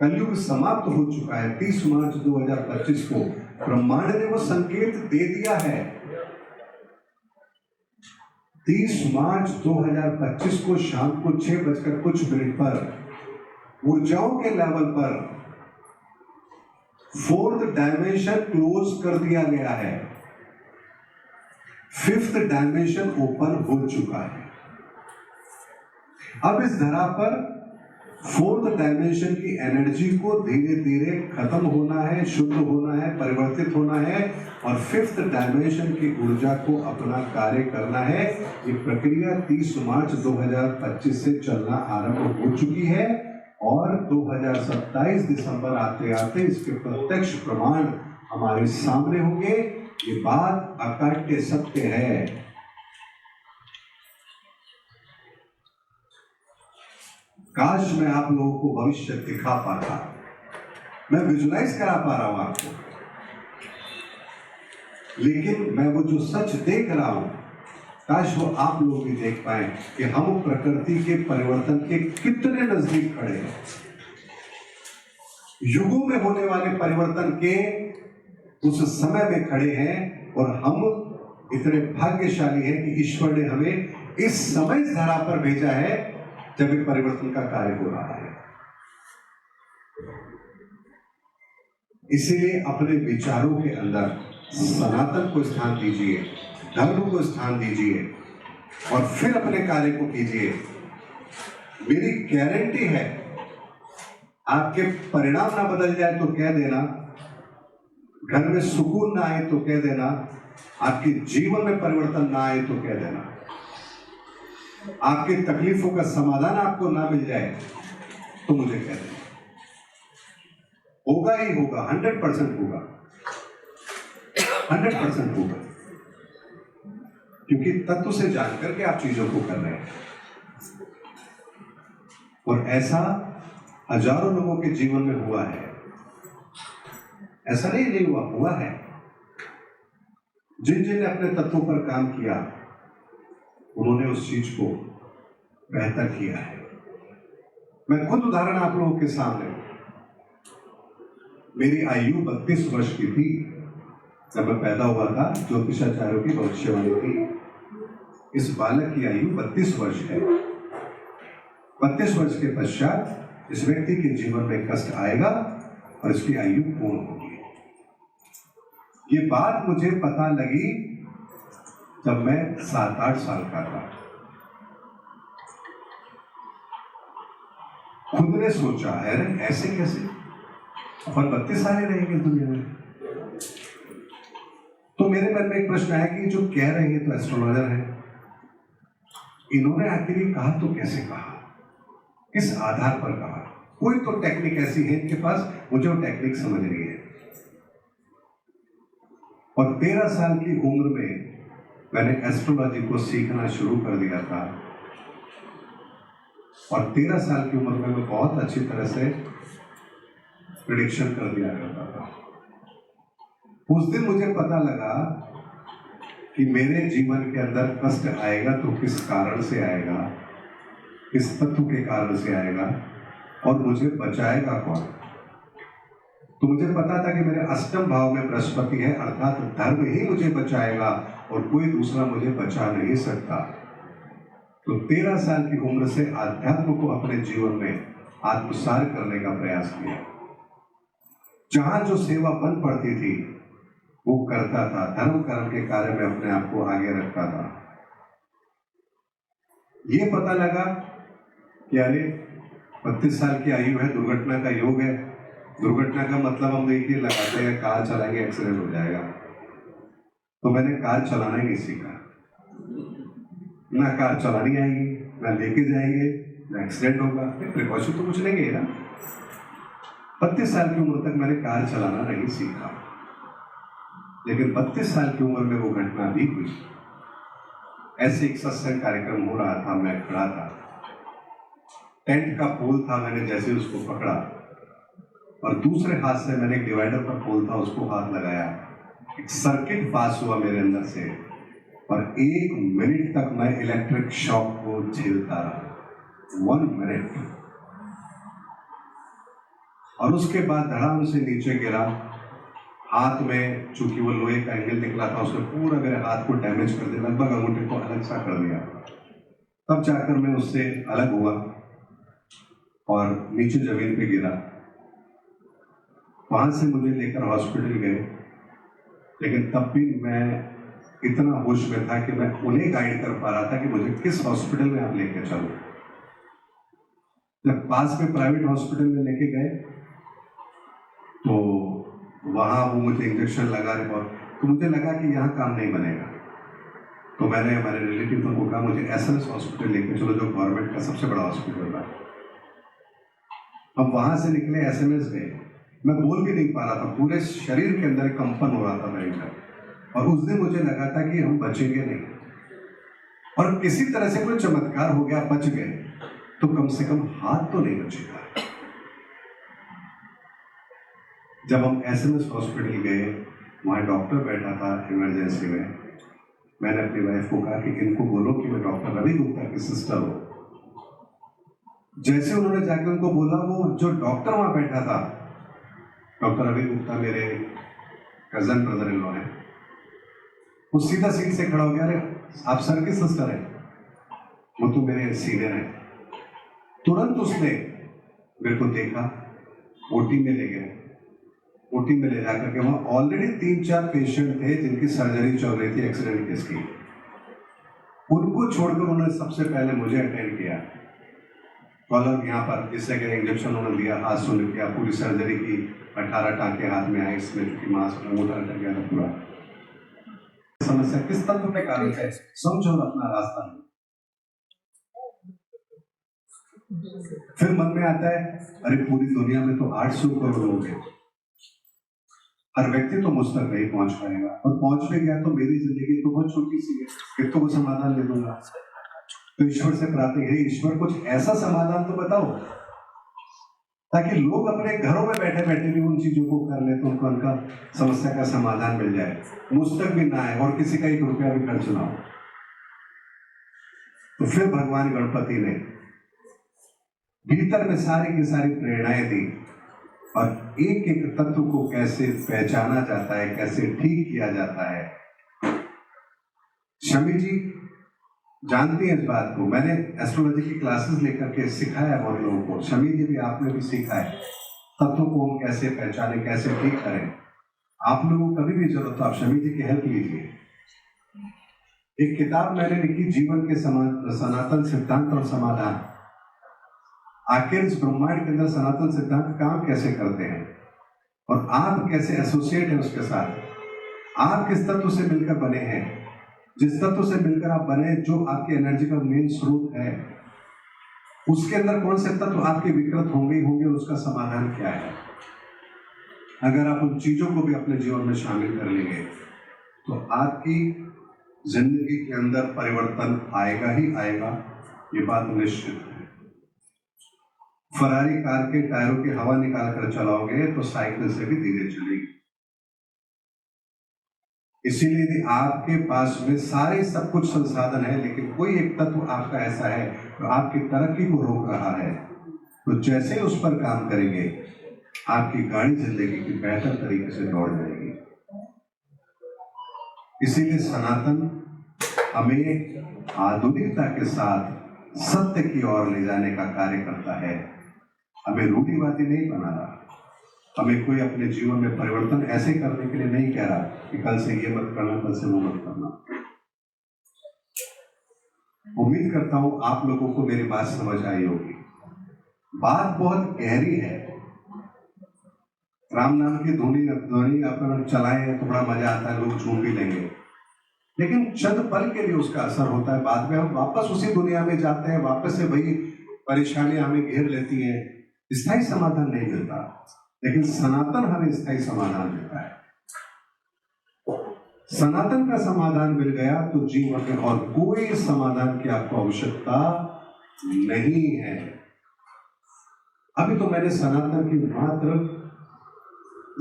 कलयुग समाप्त हो चुका है। 30 मार्च 2025 को ब्रह्मांड ने वो संकेत दे दिया है। 30 मार्च 2025 को शाम को 6 बजकर कुछ मिनट पर ऊर्जाओं के लेवल पर 4th डायमेंशन क्लोज कर दिया गया है, 5th डायमेंशन ओपन हो चुका है। अब इस धरा पर 4th डायमेंशन की एनर्जी को धीरे धीरे खत्म होना है, शुद्ध होना है, परिवर्तित होना है और 5th डायमेंशन की ऊर्जा को अपना कार्य करना है। ये प्रक्रिया 30 मार्च 2025 से चलना आरंभ हो चुकी है और 2027 दिसंबर आते आते इसके प्रत्यक्ष प्रमाण हमारे सामने होंगे। ये बात अकाट्य सत्य है। काश मैं आप लोगों को भविष्य दिखा पाता, मैं विजुलाइज करा पा रहा हूं आपको, लेकिन मैं वो जो सच देख रहा हूं, काश वो आप लोग भी देख पाए कि हम प्रकृति के परिवर्तन के कितने नजदीक खड़े हैं। युगों में होने वाले परिवर्तन के उस समय में खड़े हैं और हम इतने भाग्यशाली हैं कि ईश्वर ने हमें इस समय इस धरा पर भेजा है जब ये परिवर्तन का कार्य हो रहा है। इसीलिए अपने विचारों के अंदर सनातन को स्थान दीजिए, धर्म को स्थान दीजिए और फिर अपने कार्य को कीजिए। मेरी गारंटी है, आपके परिणाम ना बदल जाए तो कह देना, घर में सुकून ना आए तो कह देना, आपके जीवन में परिवर्तन ना आए तो कह देना, आपकी तकलीफों का समाधान आपको ना मिल जाए तो मुझे कह दें, होगा ही होगा, 100% होगा, 100% होगा, क्योंकि तत्व से जानकर के आप चीजों को कर रहे हैं। और ऐसा हजारों लोगों के जीवन में हुआ है, ऐसा नहीं हुआ, हुआ है। जिन जिन ने अपने तत्वों पर काम किया उन्होंने उस चीज को बेहतर किया है। मैं खुद उदाहरण आप लोगों के सामने, मेरी आयु 32 वर्ष की थी जब मैं पैदा हुआ था। ज्योतिषाचार्यों की भविष्यवाणी थी, इस बालक की आयु 32 वर्ष है। 32 वर्ष के पश्चात इस व्यक्ति के जीवन में कष्ट आएगा और इसकी आयु पूर्ण होगी। ये बात मुझे पता लगी जब मैं 7-8 साल का था। खुद ने सोचा, अरे ऐसे कैसे, अपन 32 साल ही रहेंगे दुनिया में। तो मेरे मन में एक प्रश्न आया कि जो कह रहे हैं तो एस्ट्रोलॉजर है, इन्होंने आखिर ये कहा तो कैसे कहा, किस आधार पर कहा? कोई तो टेक्निक ऐसी है इनके पास, मुझे वो टेक्निक समझ नहीं है। और 13 साल की उम्र में मैंने एस्ट्रोलॉजी को सीखना शुरू कर दिया था और 13 साल की उम्र में मैं बहुत अच्छी तरह से प्रेडिक्शन कर दिया करता था। उस दिन मुझे पता लगा कि मेरे जीवन के अंदर कष्ट आएगा तो किस कारण से आएगा, किस तत्व के कारण से आएगा और मुझे बचाएगा कौन। तो मुझे पता था कि मेरे अष्टम भाव में बृहस्पति है, अर्थात धर्म ही मुझे बचाएगा और कोई दूसरा मुझे बचा नहीं सकता। तो 13 साल की उम्र से आध्यात्म को अपने जीवन में आत्मसात करने का प्रयास किया। जहां जो सेवा बन पड़ती थी वो करता था, धर्म कर्म के कार्य में अपने आप को आगे रखता था। ये पता लगा कि अरे 32 साल की आयु है, दुर्घटना का योग है। दुर्घटना का मतलब हम देखिए लगाते हैं कार चलाएंगे एक्सीडेंट हो जाएगा, तो मैंने कार चलाना ही नहीं सीखा। ना कार चलानी आएगी, ना लेके जाएंगे, ना एक्सीडेंट होगा, प्रिकॉशन तो कुछ लेंगे ना। 32 साल की उम्र तक मैंने कार चलाना नहीं सीखा, लेकिन 32 साल की उम्र में वो घटना भी हुई। ऐसे एक सत्संग कार्यक्रम हो रहा था, मैं खड़ा था, टेंट का पोल था, मैंने जैसे उसको पकड़ा और दूसरे हाथ से मैंने एक डिवाइडर पर पोल था उसको हाथ लगाया, एक सर्किट पास हुआ मेरे अंदर से और 1 मिनट तक मैं इलेक्ट्रिक शॉक को झेलता रहा, 1 मिनट। और उसके बाद धड़ाम से नीचे गिरा। हाथ में चूंकि वो लोहे का एंगल निकला था, उसने पूरा मेरे हाथ को डैमेज कर दिया, लगभग अंगूठे को अलग सा कर दिया। तब जाकर मैं उससे अलग हुआ और नीचे जमीन पे गिरा। वहां से मुझे लेकर हॉस्पिटल गए, लेकिन तब भी मैं इतना होश में था कि मैं उन्हें गाइड कर पा रहा था कि मुझे किस हॉस्पिटल में आप लेके चलो। जब पास में प्राइवेट हॉस्पिटल में लेके गए तो वहां वो मुझे इंजेक्शन लगा रहे और तो मुझे लगा कि यहाँ काम नहीं बनेगा। तो मैंने हमारे रिलेटिव को कहा मुझे एसएमएस हॉस्पिटल लेके चलो, जो गवर्नमेंट का सबसे बड़ा हॉस्पिटल था। हम वहां से निकले, एसएमएस गए, मैं बोल भी नहीं पा रहा था, पूरे शरीर के अंदर कंपन हो रहा था भयंकर। और उस दिन मुझे लगा था कि हम बचेंगे नहीं, और किसी तरह से कोई चमत्कार हो गया, बच गए, तो कम से कम हाथ तो नहीं बचेगा। जब हम एसएमएस हॉस्पिटल गए, वहां डॉक्टर बैठा था इमरजेंसी में। मैंने अपनी वाइफ को कहा कि इनको बोलो कि मैं डॉक्टर रवि गुप्ता की सिस्टर हूं। जैसे उन्होंने जाकर उनको बोला, वो जो डॉक्टर वहां बैठा था, डॉक्टर रवि गुप्ता मेरे कजन ब्रदर इन लॉ है, वो सीधा सीट से खड़ा हो गया, अरे आप सर की सिस्टर है, वो तो मेरे सीनियर है। तुरंत उसने मेरे को देखा, ओटी में ले गया। ओटी में ले जाकर के वहां ऑलरेडी 3-4 पेशेंट थे जिनकी सर्जरी चल रही थी एक्सीडेंट केस की। उनको छोड़कर उन्होंने सबसे पहले मुझे अटेंड किया। कॉलर यहाँ पर जिससे कि इंजेक्शन उन्होंने दिया, हाथ सुन किया, पूरी सर्जरी की, 18 टांके हाथ में आए, इसमें चूंकि मांस मोटा कर गया था पूरा। समस्या किस तत्व के कारण है, समझो और अपना रास्ता लो। फिर मन में आता है, अरे पूरी दुनिया में तो 800 करोड़ लोग हैं, हर व्यक्ति तो मुझ तक नहीं पहुंच पाएगा, और पहुंच भी गया तो मेरी जिंदगी तो बहुत छोटी सी है, फिर तो वो समाधान ले लूंगा। तो ईश्वर से प्रार्थना है, ईश्वर कुछ ऐसा समाधान तो बताओ ताकि लोग अपने घरों में बैठे बैठे भी उन चीजों को कर ले, तो उनको उनका समस्या का समाधान मिल जाए, मुझ तक भी ना आए और किसी का 1 रुपया भी खर्च ना हो। तो फिर भगवान गणपति ने भीतर में सारी की सारी प्रेरणाएं दी, और एक एक तत्व को कैसे पहचाना जाता है, कैसे ठीक किया जाता है। शमी जी जानती हैं इस बात को, मैंने एस्ट्रोलॉजी की क्लासेस लेकर के सिखाया है बहुत लोगों को, शमी जी भी आपने भी सीखा है तत्वों को हम कैसे पहचाने, कैसे ठीक करें। आप लोगों को कभी भी जरूरत हो आप शमी जी की हेल्प लीजिए। एक किताब मैंने लिखी, जीवन के सनातन सिद्धांत और समाधान। आखिर इस ब्रह्मांड के अंदर सनातन सिद्धांत काम कैसे करते हैं और आप कैसे एसोसिएट हैं उसके साथ, आप किस तत्व से मिलकर बने हैं, जिस तत्व से मिलकर आप बने, जो आपकी एनर्जी का मेन स्रोत है, उसके अंदर कौन से तत्व आपके विकृत होंगे ही होंगे, उसका समाधान क्या है। अगर आप उन चीजों को भी अपने जीवन में शामिल कर लेंगे तो आपकी जिंदगी के अंदर परिवर्तन आएगा ही आएगा, ये बात निश्चित है। फरारी कार के टायरों की हवा निकाल कर चलाओगे तो साइकिल से भी धीरे चलेगी। इसीलिए यदि आपके पास में सारे सब कुछ संसाधन है, लेकिन कोई एक तत्व आपका ऐसा है तो आपकी तरक्की को रोक रहा है, तो जैसे ही उस पर काम करेंगे आपकी गाड़ी जिंदगी की बेहतर तरीके से दौड़ जाएगी। इसीलिए सनातन हमें आधुनिकता के साथ सत्य की ओर ले जाने का कार्य करता है, हमें रूढ़िवादी नहीं बना रहा, हमें कोई अपने जीवन में परिवर्तन ऐसे करने के लिए नहीं कह रहा कि कल से ये मत करना, कल से वो मत करना। उम्मीद करता हूं आप लोगों को मेरी बात समझ आई होगी। बात बहुत गहरी है। राम नाम की ध्वनि अपन चलाएं तो बड़ा मजा आता है, लोग झूम भी लेंगे, लेकिन चंद पल के लिए उसका असर होता है, बाद में हम वापस उसी दुनिया में जाते हैं, वापस से वही परेशानियां हमें घेर लेती हैं, स्थायी समाधान नहीं मिलता। लेकिन सनातन हमें स्थायी समाधान देता है। सनातन का समाधान मिल गया तो जीवन में और कोई समाधान की आपको आवश्यकता नहीं है। अभी तो मैंने सनातन की मात्र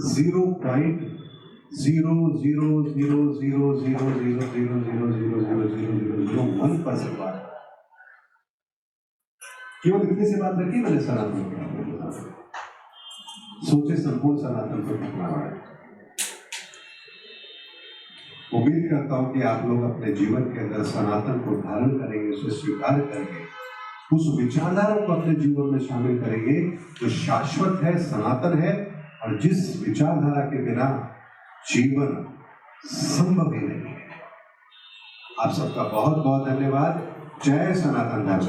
0.0000000000001% बात, केवल इतने से बात रखी मैंने सनातन की। सोचे संपूर्ण सनातन को कितना बड़ा है। उम्मीद करता हूं कि आप लोग अपने जीवन के अंदर सनातन को धारण करेंगे, उसे स्वीकार करेंगे, उस विचारधारा को अपने जीवन में शामिल करेंगे जो शाश्वत है, सनातन है, और जिस विचारधारा के बिना जीवन संभव ही नहीं है। आप सबका बहुत बहुत धन्यवाद। जय सनातन धर्म।